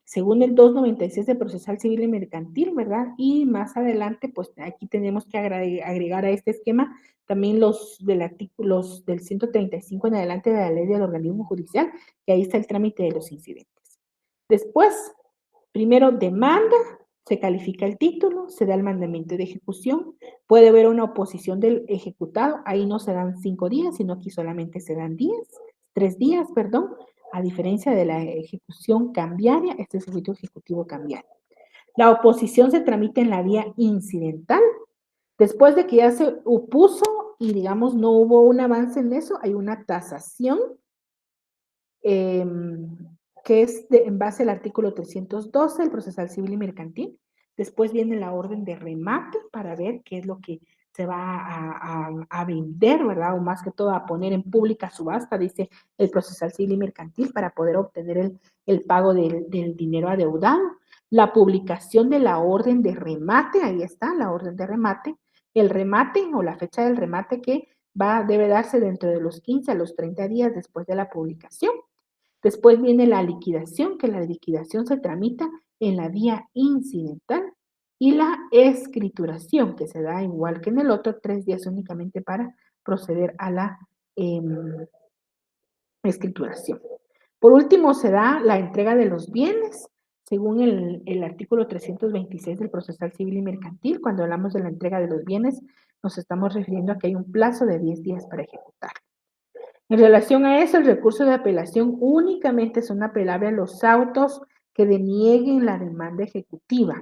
según el 296 del Procesal Civil y Mercantil, ¿verdad? Y más adelante, pues aquí tenemos que agregar a este esquema también los del artículos del 135 en adelante de la ley del organismo judicial, que ahí está el trámite de los incidentes. Después, primero demanda, se califica el título, se da el mandamiento de ejecución, puede haber una oposición del ejecutado, ahí no se dan 5 días, sino aquí solamente se dan 3 días, perdón, a diferencia de la ejecución cambiaria, este es el juicio ejecutivo cambiario. La oposición se tramita en la vía incidental, después de que ya se opuso y digamos no hubo un avance en eso, hay una tasación, eh, que es en base al artículo 312 del Procesal Civil y Mercantil. Después viene la orden de remate para ver qué es lo que se va a vender, ¿verdad? O más que todo a poner en pública subasta, dice el Procesal Civil y Mercantil, para poder obtener el pago del dinero adeudado. La publicación de la orden de remate, ahí está, la orden de remate. El remate o la fecha del remate que debe darse dentro de los 15 a los 30 días después de la publicación. Después viene la liquidación, que la liquidación se tramita en la vía incidental, y la escrituración, que se da igual que en el otro, 3 días únicamente para proceder a la escrituración. Por último, se da la entrega de los bienes, según el artículo 326 del Procesal Civil y Mercantil. Cuando hablamos de la entrega de los bienes, nos estamos refiriendo a que hay un plazo de 10 días para ejecutar. En relación a eso, el recurso de apelación únicamente son apelables a los autos que denieguen la demanda ejecutiva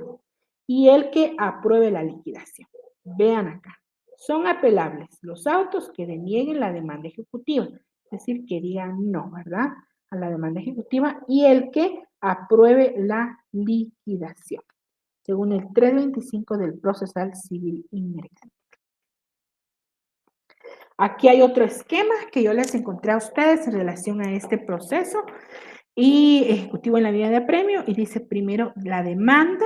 y el que apruebe la liquidación. Vean acá, son apelables los autos que denieguen la demanda ejecutiva, es decir, que digan no, ¿verdad? A la demanda ejecutiva, y el que apruebe la liquidación, según el 325 del Procesal Civil y Mercantil. Aquí hay otro esquema que yo les encontré a ustedes en relación a este proceso y ejecutivo en la vía de apremio, y dice primero la demanda.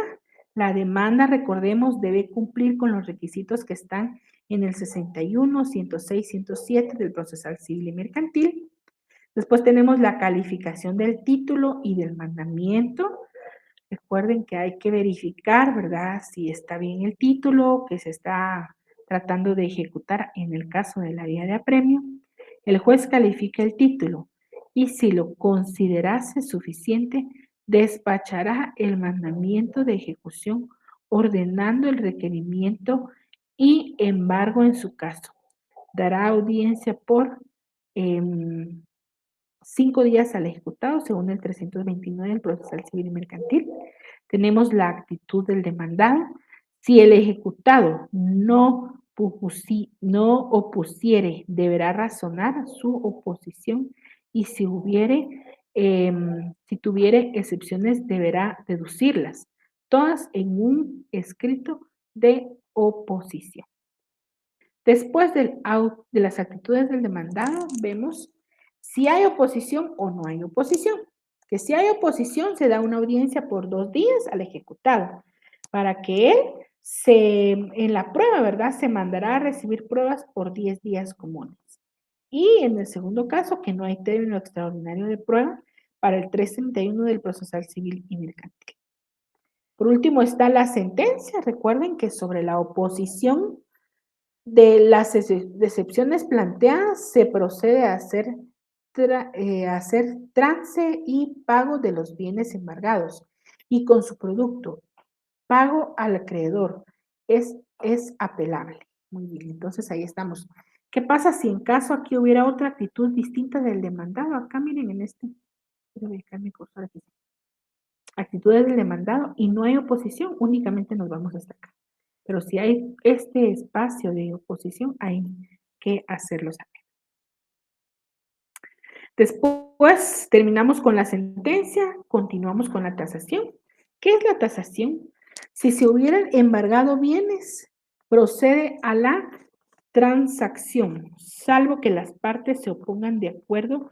La demanda, recordemos, debe cumplir con los requisitos que están en el 61, 106, 107 del Procesal Civil y Mercantil. Después tenemos la calificación del título y del mandamiento. Recuerden que hay que verificar, ¿verdad? Si está bien el título que se está tratando de ejecutar en el caso de la vía de apremio. El juez califica el título y si lo considerase suficiente, despachará el mandamiento de ejecución ordenando el requerimiento y embargo en su caso. Dará audiencia por 5 días al ejecutado, según el 329 del Procesal Civil y Mercantil. Tenemos la actitud del demandado. Si el ejecutado no opusiere, deberá razonar su oposición y si tuviere excepciones, deberá deducirlas, todas en un escrito de oposición. Después de las actitudes del demandado, vemos si hay oposición o no hay oposición. Que si hay oposición, se da una audiencia por 2 días al ejecutado para que él en la prueba, ¿verdad? Se mandará a recibir pruebas por 10 días comunes. Y en el segundo caso, que no hay término extraordinario de prueba, para el 331 del Procesal Civil y Mercantil. Por último está la sentencia. Recuerden que sobre la oposición de las excepciones planteadas, se procede a hacer trance y pago de los bienes embargados y con su producto, pago al acreedor, es apelable. Muy bien, entonces ahí estamos. ¿Qué pasa si en caso aquí hubiera otra actitud distinta del demandado? Acá miren en este, quiero ubicar mi cursor aquí. Actitudes del demandado y no hay oposición, únicamente nos vamos hasta acá. Pero si hay este espacio de oposición, hay que hacerlo saber. Después terminamos con la sentencia, continuamos con la tasación. ¿Qué es la tasación? Si se hubieran embargado bienes, procede a la transacción, salvo que las partes se opongan de acuerdo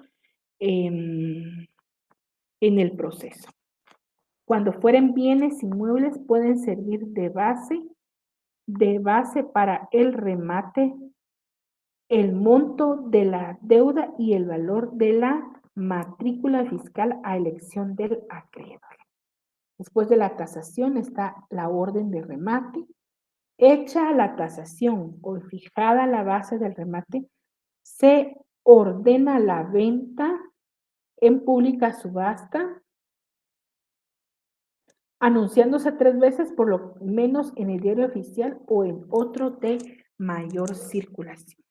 en el proceso. Cuando fueren bienes inmuebles, pueden servir de base de base para el remate el monto de la deuda y el valor de la matrícula fiscal a elección del acreedor. Después de la tasación está la orden de remate. Hecha la tasación o fijada la base del remate, se ordena la venta en pública subasta, anunciándose 3 veces por lo menos en el diario oficial o en otro de mayor circulación.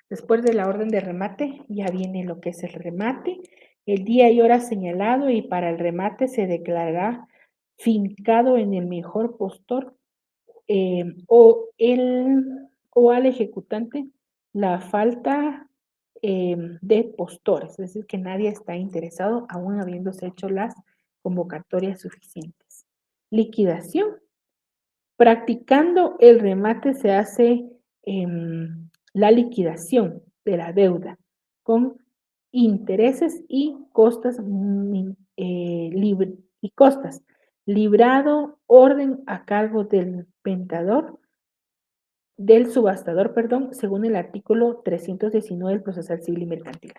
Después de la orden de remate, ya viene lo que es el remate, el día y hora señalado, y para el remate se declarará fincado en el mejor postor o al ejecutante la falta de postores, es decir, que nadie está interesado aún habiéndose hecho las convocatorias suficientes. Liquidación. Practicando el remate se hace la liquidación de la deuda con intereses y costas librado orden a cargo del subastador, perdón, según el artículo 319 del Procesal Civil y Mercantil.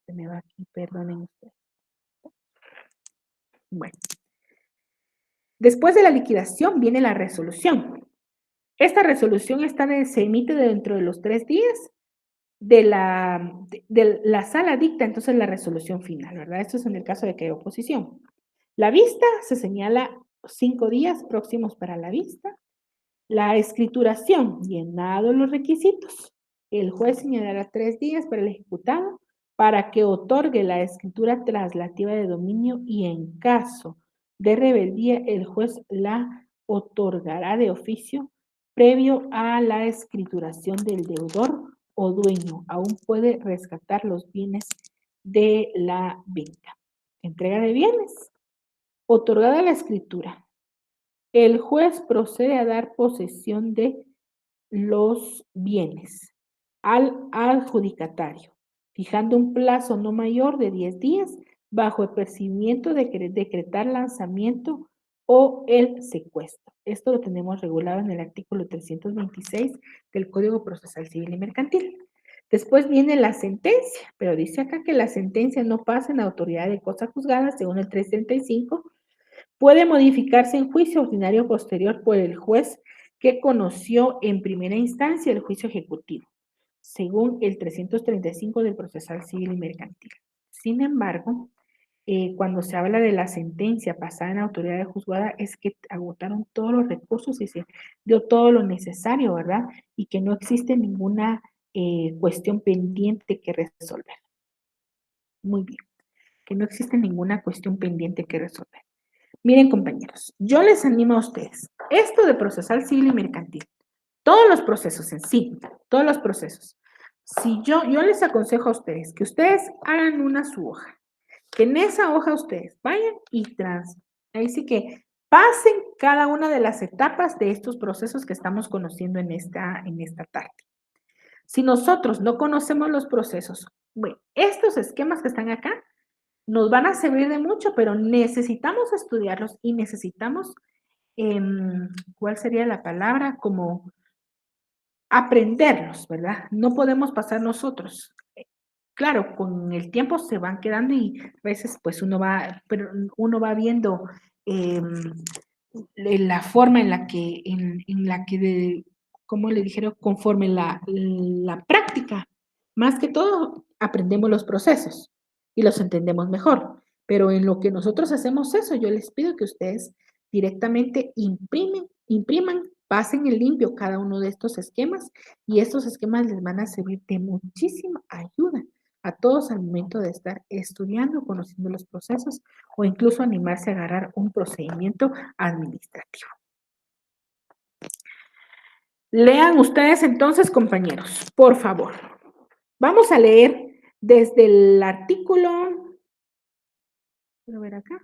Se me va aquí, perdonen ustedes. Bueno. Después de la liquidación viene la resolución. Esta resolución se emite dentro de los 3 días de la sala dicta entonces la resolución final, ¿verdad? Esto es en el caso de que hay oposición. La vista se señala 5 días próximos para la vista. La escrituración, llenados los requisitos, el juez señalará 3 días para el ejecutado para que otorgue la escritura traslativa de dominio y en caso de rebeldía el juez la otorgará de oficio previo a la escrituración del deudor o dueño. Aún puede rescatar los bienes de la venta. Entrega de bienes. Otorgada la escritura, el juez procede a dar posesión de los bienes al adjudicatario, fijando un plazo no mayor de 10 días bajo el procedimiento de decretar lanzamiento o el secuestro. Esto lo tenemos regulado en el artículo 326 del Código Procesal Civil y Mercantil. Después viene la sentencia, pero dice acá que la sentencia no pasa en autoridad de cosa juzgada según el 335. Puede modificarse en juicio ordinario posterior por el juez que conoció en primera instancia el juicio ejecutivo, según el 335 del Procesal Civil y Mercantil. Sin embargo, cuando se habla de la sentencia pasada en autoridad de juzgada, es que agotaron todos los recursos y se dio todo lo necesario, ¿verdad? Y que no existe ninguna cuestión pendiente que resolver. Muy bien, que no existe ninguna cuestión pendiente que resolver. Miren, compañeros, yo les animo a ustedes, esto de procesal civil y mercantil, todos los procesos en sí, todos los procesos. Si yo les aconsejo a ustedes que ustedes hagan su hoja, que en esa hoja ustedes vayan y ahí sí que pasen cada una de las etapas de estos procesos que estamos conociendo en esta tarde. Si nosotros no conocemos los procesos, bueno, estos esquemas que están acá nos van a servir de mucho, pero necesitamos estudiarlos y necesitamos, ¿cuál sería la palabra? Como aprenderlos, ¿verdad? No podemos pasar nosotros. Claro, con el tiempo se van quedando y a veces pues uno va viendo la forma en la que, como le dijeron, conforme la práctica, más que todo aprendemos los procesos y los entendemos mejor. Pero en lo que nosotros hacemos eso, yo les pido que ustedes directamente impriman, pasen en limpio cada uno de estos esquemas y estos esquemas les van a servir de muchísima ayuda a todos al momento de estar estudiando, conociendo los procesos o incluso animarse a agarrar un procedimiento administrativo. Lean ustedes entonces, compañeros, por favor. Vamos a leer desde el artículo, quiero ver acá.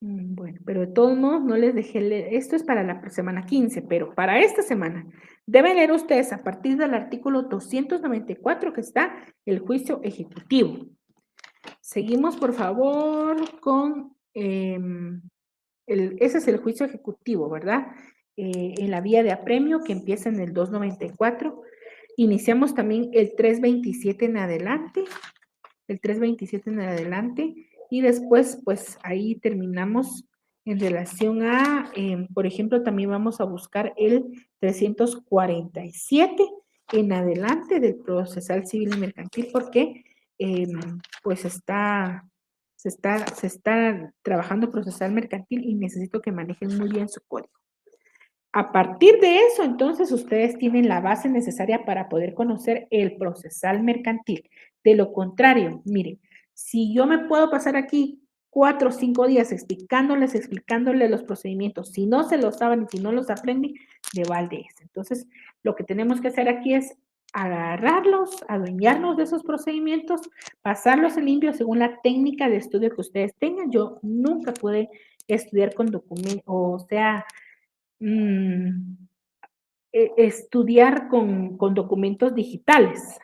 Bueno, pero de todos modos no les dejé leer, esto es para la semana 15, pero para esta semana deben leer ustedes a partir del artículo 294 que está el juicio ejecutivo. Seguimos, por favor, con ese es el juicio ejecutivo, ¿verdad? En la vía de apremio que empieza en el 294. Iniciamos también el 327 en adelante, el 327 en adelante, y después, pues ahí terminamos en relación a, por ejemplo, también vamos a buscar el 347 en adelante del procesal civil y mercantil, porque pues se está trabajando procesal mercantil y necesito que manejen muy bien su código. A partir de eso, entonces, ustedes tienen la base necesaria para poder conocer el procesal mercantil. De lo contrario, miren, si yo me puedo pasar aquí 4 o 5 días explicándoles los procedimientos, si no se los saben y si no los aprenden, de balde es. Entonces, lo que tenemos que hacer aquí es agarrarlos, adueñarnos de esos procedimientos, pasarlos en limpio según la técnica de estudio que ustedes tengan. Yo nunca pude estudiar con documentos, o sea, mm, estudiar con documentos digitales.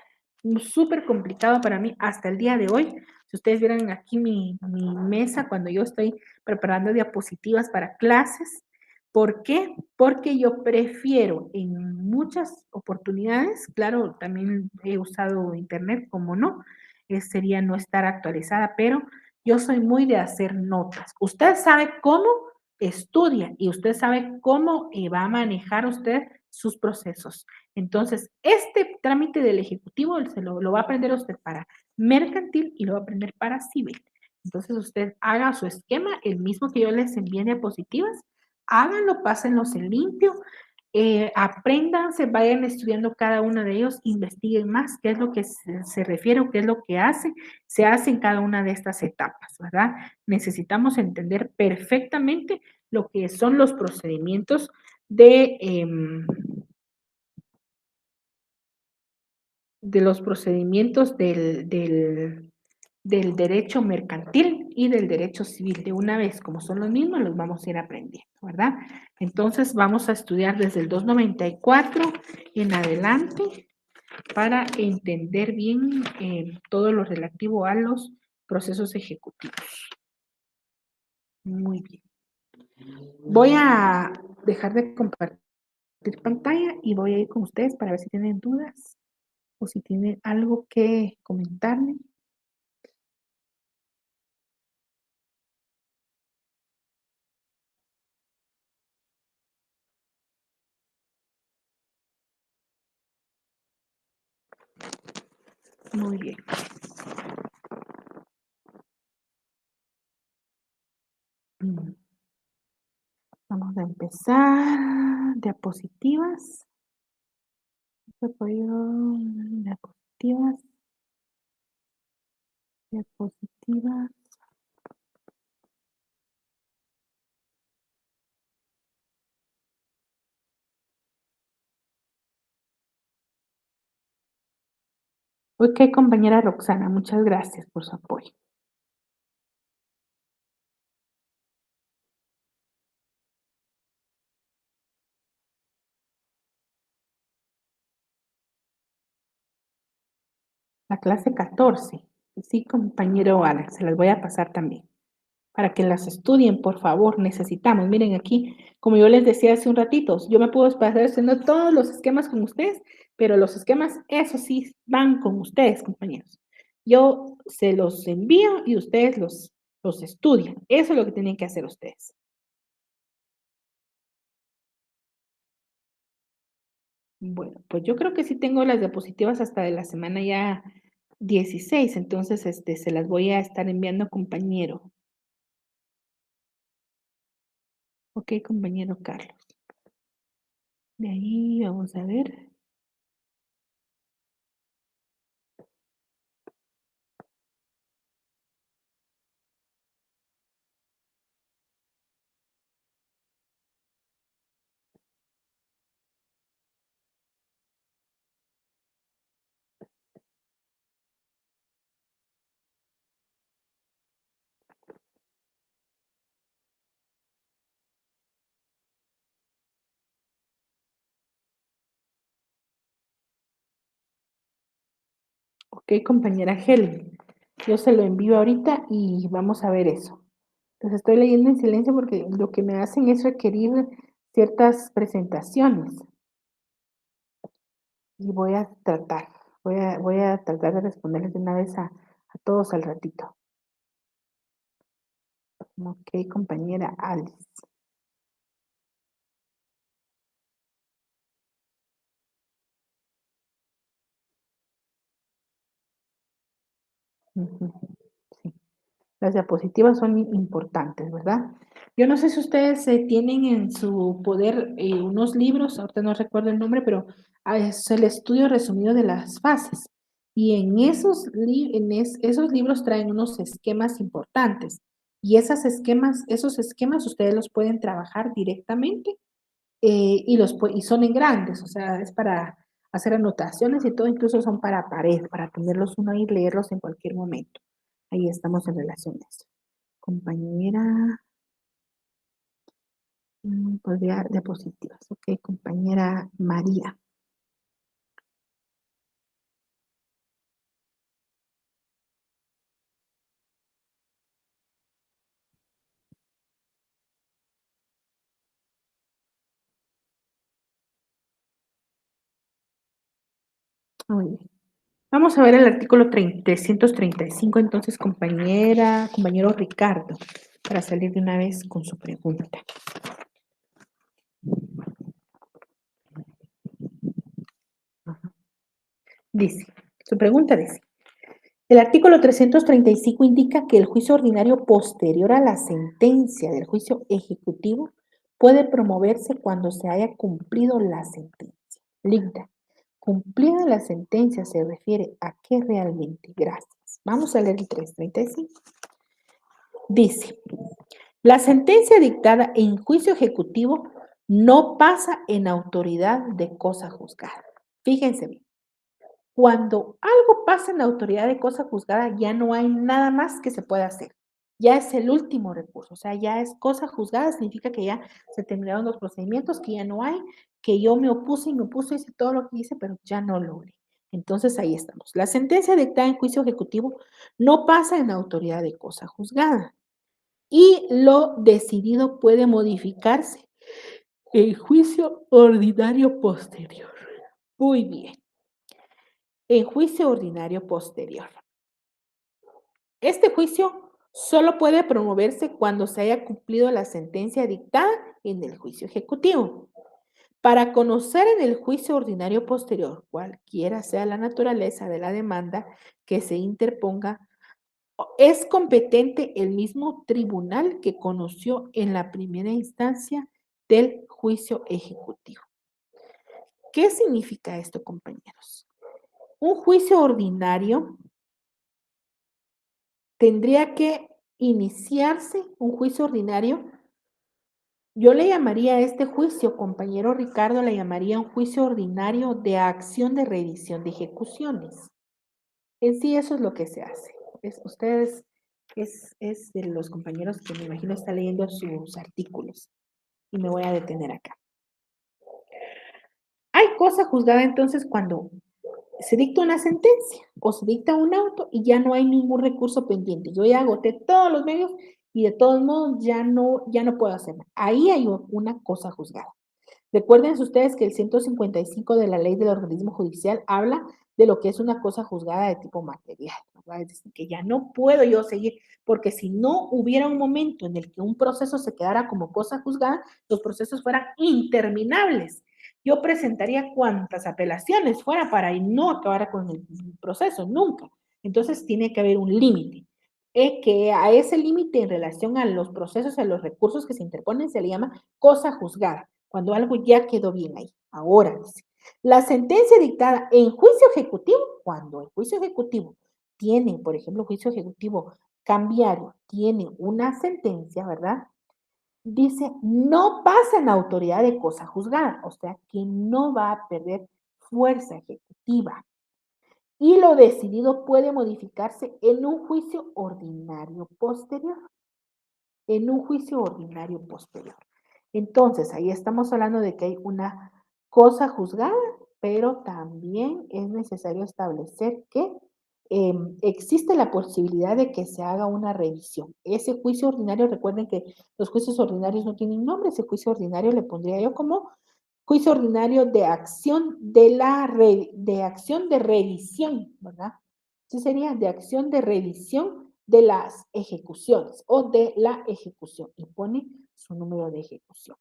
Súper complicado para mí hasta el día de hoy. Si ustedes vieran aquí mi mesa cuando yo estoy preparando diapositivas para clases. ¿Por qué? Porque yo prefiero en muchas oportunidades, claro, también he usado internet, como no, sería no estar actualizada, pero yo soy muy de hacer notas. Usted sabe cómo estudia y usted sabe cómo va a manejar usted sus procesos. Entonces, este trámite del ejecutivo lo va a aprender usted para mercantil y lo va a aprender para civil. Entonces, usted haga su esquema, el mismo que yo les envíe en diapositivas, háganlo, pásenlos en limpio, aprendan, se vayan estudiando cada uno de ellos, investiguen más qué es lo que se refiere o qué es lo que se hace en cada una de estas etapas, ¿verdad? Necesitamos entender perfectamente lo que son los procedimientos de los procedimientos del derecho mercantil y del derecho civil. De una vez, como son los mismos, los vamos a ir aprendiendo, ¿verdad? Entonces, vamos a estudiar desde el 294 en adelante para entender bien todo lo relativo a los procesos ejecutivos. Muy bien. Voy a dejar de compartir pantalla y voy a ir con ustedes para ver si tienen dudas o si tienen algo que comentarme. Muy bien. Vamos a empezar. Diapositivas. Diapositivas. Diapositivas. Ok, compañera Roxana, muchas gracias por su apoyo. La clase 14. Sí, compañero Alex, se las voy a pasar también. Para que las estudien, por favor, necesitamos. Miren aquí, como yo les decía hace un ratito, yo me puedo pasar haciendo todos los esquemas con ustedes, pero los esquemas, eso sí, van con ustedes, compañeros. Yo se los envío y ustedes los estudian. Eso es lo que tienen que hacer ustedes. Bueno, pues yo creo que sí tengo las diapositivas hasta de la semana ya 16, entonces se las voy a estar enviando, compañero. Ok, compañero Carlos. De ahí vamos a ver. Ok, compañera Helen. Yo se lo envío ahorita y vamos a ver eso. Entonces estoy leyendo en silencio porque lo que me hacen es requerir ciertas presentaciones y voy a tratar de responderles de una vez a todos al ratito. Ok, compañera Alice. Ujú, sí. Las diapositivas son importantes, ¿verdad? Yo no sé si ustedes tienen en su poder unos libros, ahorita no recuerdo el nombre, pero es el estudio resumido de las fases. Y en esos libros traen unos esquemas importantes. Y esos esquemas ustedes los pueden trabajar directamente y son en grandes, o sea, es para hacer anotaciones y todo, incluso son para pared, para tenerlos uno ahí y leerlos en cualquier momento. Ahí estamos en relación a eso. Compañera, pues vea diapositivas, ok, compañera María. Muy bien. Vamos a ver el artículo 335, entonces, compañero Ricardo, para salir de una vez con su pregunta. Dice, su pregunta dice, el artículo 335 indica que el juicio ordinario posterior a la sentencia del juicio ejecutivo puede promoverse cuando se haya cumplido la sentencia. Linda, cumplida la sentencia se refiere a qué realmente. Gracias. Vamos a leer el 335. Dice, la sentencia dictada en juicio ejecutivo no pasa en autoridad de cosa juzgada. Fíjense bien. Cuando algo pasa en la autoridad de cosa juzgada, ya no hay nada más que se pueda hacer. Ya es el último recurso, o sea, ya es cosa juzgada, significa que ya se terminaron los procedimientos, que ya no hay, que yo me opuse y me opuse, hice todo lo que hice, pero ya no logré. Entonces ahí estamos. La sentencia dictada en juicio ejecutivo no pasa en la autoridad de cosa juzgada y lo decidido puede modificarse en juicio ordinario posterior. Muy bien. En juicio ordinario posterior. Este juicio solo puede promoverse cuando se haya cumplido la sentencia dictada en el juicio ejecutivo. Para conocer en el juicio ordinario posterior, cualquiera sea la naturaleza de la demanda que se interponga, es competente el mismo tribunal que conoció en la primera instancia del juicio ejecutivo. ¿Qué significa esto, compañeros? Un juicio ordinario tendría que iniciarse un juicio ordinario. Yo le llamaría a este juicio, compañero Ricardo, le llamaría un juicio ordinario de acción de revisión de ejecuciones. En sí, eso es lo que se hace. Es de los compañeros que me imagino está leyendo sus artículos y me voy a detener acá. Hay cosa juzgada entonces cuando se dicta una sentencia o se dicta un auto y ya no hay ningún recurso pendiente. Yo ya agoté todos los medios y de todos modos ya no puedo hacer nada. Ahí hay una cosa juzgada. Recuerden ustedes que el 155 de la ley del organismo judicial habla de lo que es una cosa juzgada de tipo material, ¿verdad? Es decir, que ya no puedo yo seguir, porque si no hubiera un momento en el que un proceso se quedara como cosa juzgada, los procesos fueran interminables. Yo presentaría cuantas apelaciones fuera para y no acabara con el proceso, nunca. Entonces tiene que haber un límite. Que a ese límite en relación a los procesos, a los recursos que se interponen, se le llama cosa juzgada, cuando algo ya quedó bien ahí. Ahora dice, la sentencia dictada en juicio ejecutivo, cuando el juicio ejecutivo tiene, por ejemplo, juicio ejecutivo cambiario, tiene una sentencia, ¿verdad? Dice, no pasa en autoridad de cosa juzgada, o sea que no va a perder fuerza ejecutiva. Y lo decidido puede modificarse en un juicio ordinario posterior. En un juicio ordinario posterior. Entonces, ahí estamos hablando de que hay una cosa juzgada, pero también es necesario establecer que existe la posibilidad de que se haga una revisión. Ese juicio ordinario, recuerden que los juicios ordinarios no tienen nombre, ese juicio ordinario le pondría yo como juicio ordinario de acción de acción de revisión, ¿verdad? Sí sería de acción de revisión de las ejecuciones o de la ejecución y pone su número de ejecución.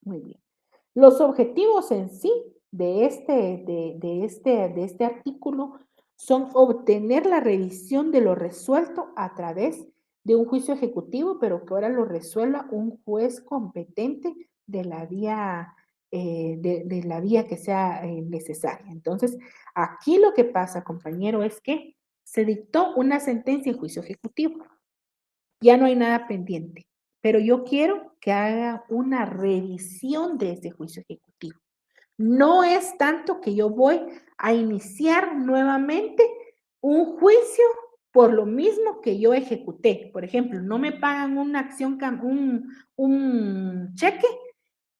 Muy bien. Los objetivos en sí de este artículo son obtener la revisión de lo resuelto a través de un juicio ejecutivo, pero que ahora lo resuelva un juez competente de la vía, de la vía que sea necesaria. Entonces, aquí lo que pasa, compañero, es que se dictó una sentencia en juicio ejecutivo. Ya no hay nada pendiente, pero yo quiero que haga una revisión de ese juicio ejecutivo. No es tanto que yo voy a iniciar nuevamente un juicio por lo mismo que yo ejecuté. Por ejemplo, no me pagan una acción, un cheque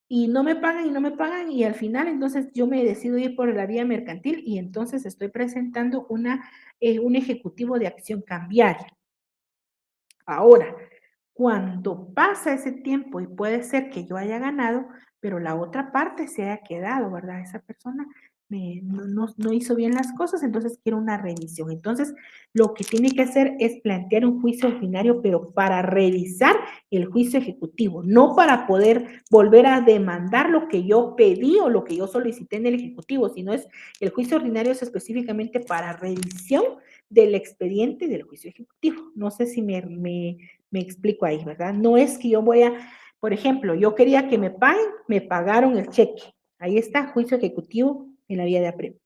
y no me pagan y no me pagan y al final entonces yo me decido ir por la vía mercantil y entonces estoy presentando un ejecutivo de acción cambiaria. Ahora, cuando pasa ese tiempo y puede ser que yo haya ganado, pero la otra parte se haya quedado, ¿verdad? Esa persona no hizo bien las cosas, entonces quiero una revisión. Entonces, lo que tiene que hacer es plantear un juicio ordinario, pero para revisar el juicio ejecutivo, no para poder volver a demandar lo que yo pedí o lo que yo solicité en el ejecutivo, sino es el juicio ordinario es específicamente para revisión del expediente del juicio ejecutivo. No sé si me explico ahí, ¿verdad? No es que yo voy a, por ejemplo, yo quería que me paguen, me pagaron el cheque. Ahí está, juicio ejecutivo en la vía de apremio.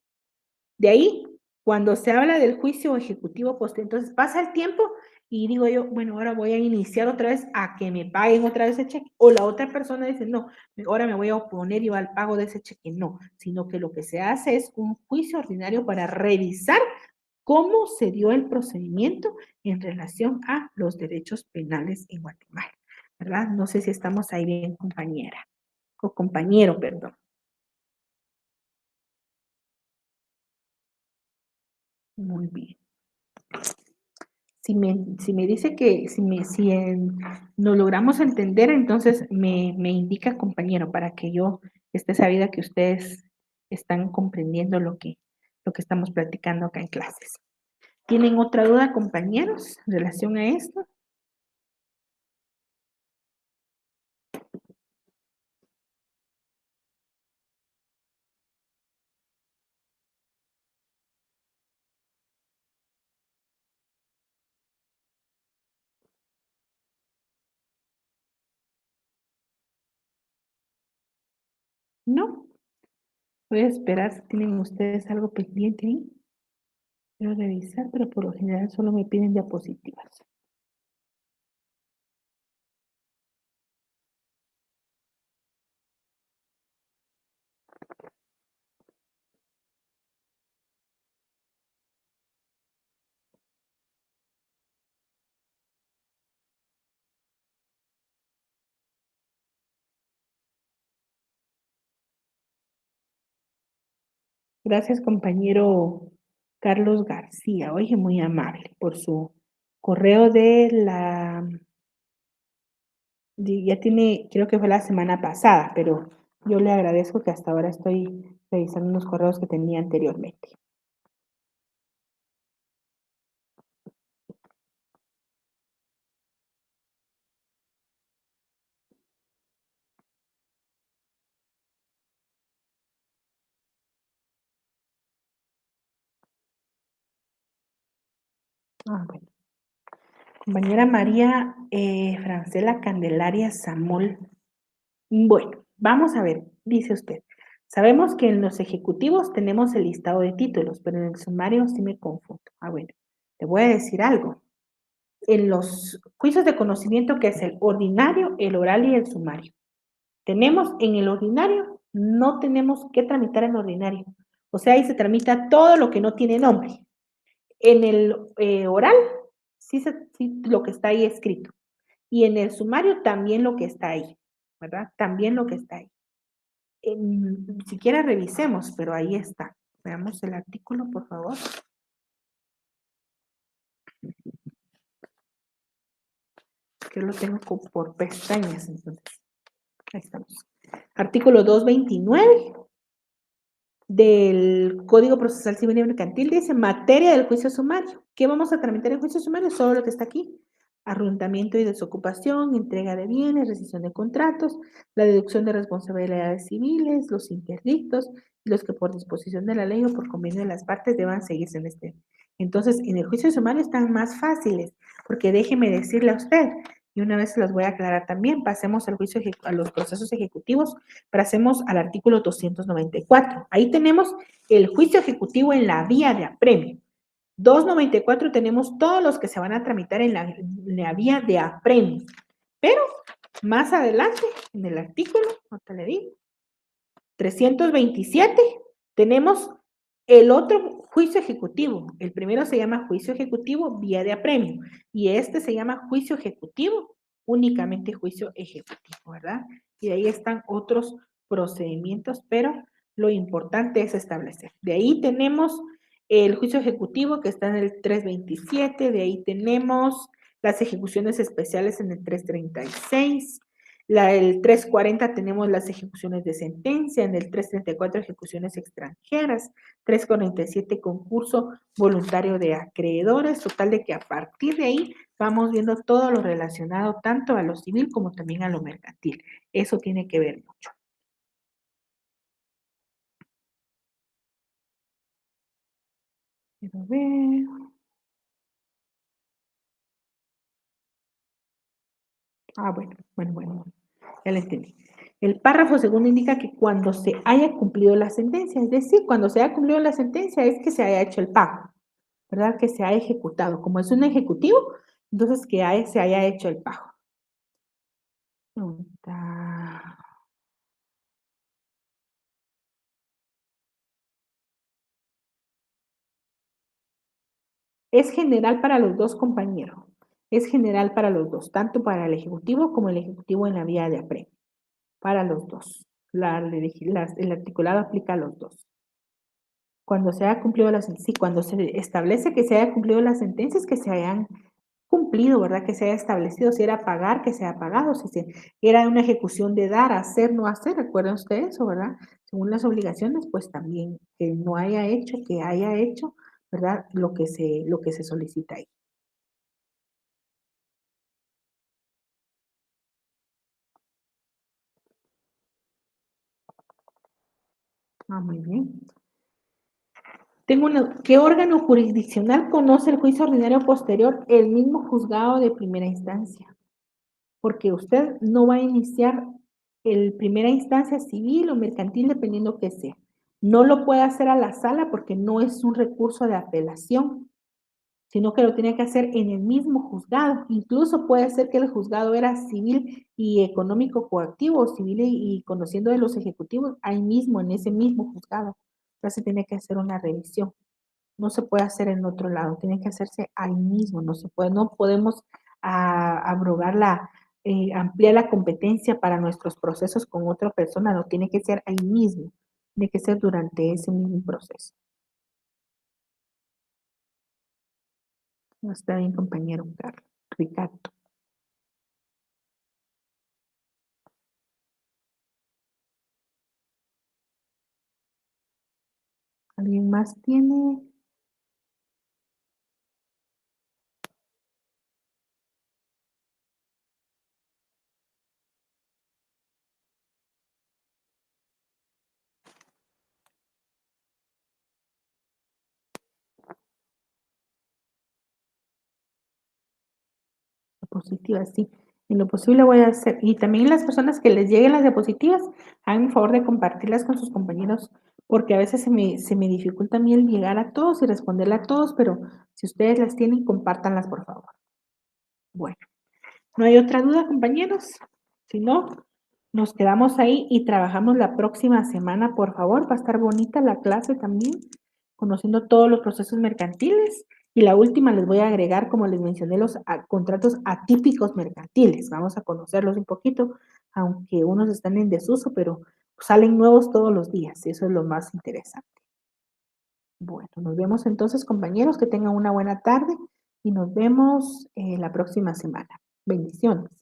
De ahí, cuando se habla del juicio ejecutivo, pues entonces pasa el tiempo y digo yo, bueno, ahora voy a iniciar otra vez a que me paguen otra vez el cheque. O la otra persona dice, no, ahora me voy a oponer yo al pago de ese cheque. No, sino que lo que se hace es un juicio ordinario para revisar cómo se dio el procedimiento en relación a los derechos penales en Guatemala, ¿verdad? No sé si estamos ahí bien, compañera, o compañero, perdón. Muy bien. Si me dice que si nos logramos entender, entonces me indica, compañero, para que yo esté sabida que ustedes están comprendiendo lo que estamos platicando acá en clases. ¿Tienen otra duda, compañeros, en relación a esto? No. Voy a esperar si tienen ustedes algo pendiente ahí. Quiero revisar, pero por lo general solo me piden diapositivas. Gracias, compañero Carlos García. Oye, muy amable por su correo ya tiene, creo que fue la semana pasada, pero yo le agradezco que hasta ahora estoy revisando unos correos que tenía anteriormente. Bueno. Compañera María Francela Candelaria Samol. Bueno, vamos a ver, dice usted. Sabemos que en los ejecutivos tenemos el listado de títulos, pero en el sumario sí me confundo. Bueno, te voy a decir algo. En los juicios de conocimiento, que es el ordinario, el oral y el sumario. Tenemos en el ordinario, no tenemos que tramitar en ordinario. O sea, ahí se tramita todo lo que no tiene nombre. En el oral, sí lo que está ahí escrito. Y en el sumario también lo que está ahí, ¿verdad? También lo que está ahí. Siquiera revisemos, pero ahí está. Veamos el artículo, por favor. Yo lo tengo por pestañas, entonces. Ahí estamos. Artículo 229 del Código Procesal Civil y Mercantil dice materia del juicio sumario. ¿Qué vamos a tramitar en juicio sumario? Solo lo que está aquí. Arrendamiento y desocupación, entrega de bienes, rescisión de contratos, la deducción de responsabilidades civiles, los interdictos y los que por disposición de la ley o por convenio de las partes deban seguirse en este. Entonces, en el juicio sumario están más fáciles, porque déjeme decirle a usted, y una vez se los voy a aclarar también, pasemos al juicio, a los procesos ejecutivos, pasemos al artículo 294. Ahí tenemos el juicio ejecutivo en la vía de apremio. 294 tenemos todos los que se van a tramitar en la vía de apremio. Pero más adelante, en el artículo, ahorita le digo, 327, tenemos el otro juicio ejecutivo. El primero se llama juicio ejecutivo vía de apremio y este se llama juicio ejecutivo, únicamente juicio ejecutivo, ¿verdad? Y ahí están otros procedimientos, pero lo importante es establecer. De ahí tenemos el juicio ejecutivo que está en el 327, de ahí tenemos las ejecuciones especiales en el 336, el 340 tenemos las ejecuciones de sentencia, en el 334 ejecuciones extranjeras, 347 concurso voluntario de acreedores, total de que a partir de ahí vamos viendo todo lo relacionado tanto a lo civil como también a lo mercantil. Eso tiene que ver mucho. Quiero ver. Bueno. Ya lo entendí. El párrafo segundo indica que cuando se haya cumplido la sentencia, es decir, cuando se haya cumplido la sentencia es que se haya hecho el pago, ¿verdad? Que se haya ejecutado. Como es un ejecutivo, entonces que se haya hecho el pago. Es general para los dos, compañeros. Es general para los dos, tanto para el ejecutivo como el ejecutivo en la vía de apremio. Para los dos. El articulado aplica a los dos. Cuando se haya cumplido sí, cuando se establece que se haya cumplido las sentencias, que se hayan cumplido, ¿verdad? Que se haya establecido, si era pagar, que se haya pagado, si era una ejecución de dar, hacer, no hacer, recuerden ustedes eso, ¿verdad? Según las obligaciones, pues también que no haya hecho, que haya hecho, ¿verdad? Lo que se solicita ahí. Muy bien. ¿Qué órgano jurisdiccional conoce el juicio ordinario posterior? El mismo juzgado de primera instancia. Porque usted no va a iniciar el primera instancia civil o mercantil, dependiendo que sea. No lo puede hacer a la sala porque no es un recurso de apelación, sino que lo tiene que hacer en el mismo juzgado. Incluso puede ser que el juzgado era civil y económico coactivo, civil y conociendo de los ejecutivos, ahí mismo, en ese mismo juzgado. Entonces tiene que hacer una revisión. No se puede hacer en otro lado, tiene que hacerse ahí mismo, no se puede, no podemos abrogar ampliar la competencia para nuestros procesos con otra persona, no tiene que ser ahí mismo, tiene que ser durante ese mismo proceso. No está bien, compañero Ricardo. ¿Alguien más tiene? Diapositivas, sí. En lo posible voy a hacer, y también las personas que les lleguen las diapositivas, hagan el favor de compartirlas con sus compañeros, porque a veces se me dificulta a mí el llegar a todos y responderle a todos, pero si ustedes las tienen, compártanlas, por favor. Bueno, ¿no hay otra duda, compañeros? Si no, nos quedamos ahí y trabajamos la próxima semana, por favor. Va a estar bonita la clase también, conociendo todos los procesos mercantiles. Y la última les voy a agregar, como les mencioné, los contratos atípicos mercantiles. Vamos a conocerlos un poquito, aunque unos están en desuso, pero salen nuevos todos los días. Eso es lo más interesante. Bueno, nos vemos entonces, compañeros. Que tengan una buena tarde y nos vemos la próxima semana. Bendiciones.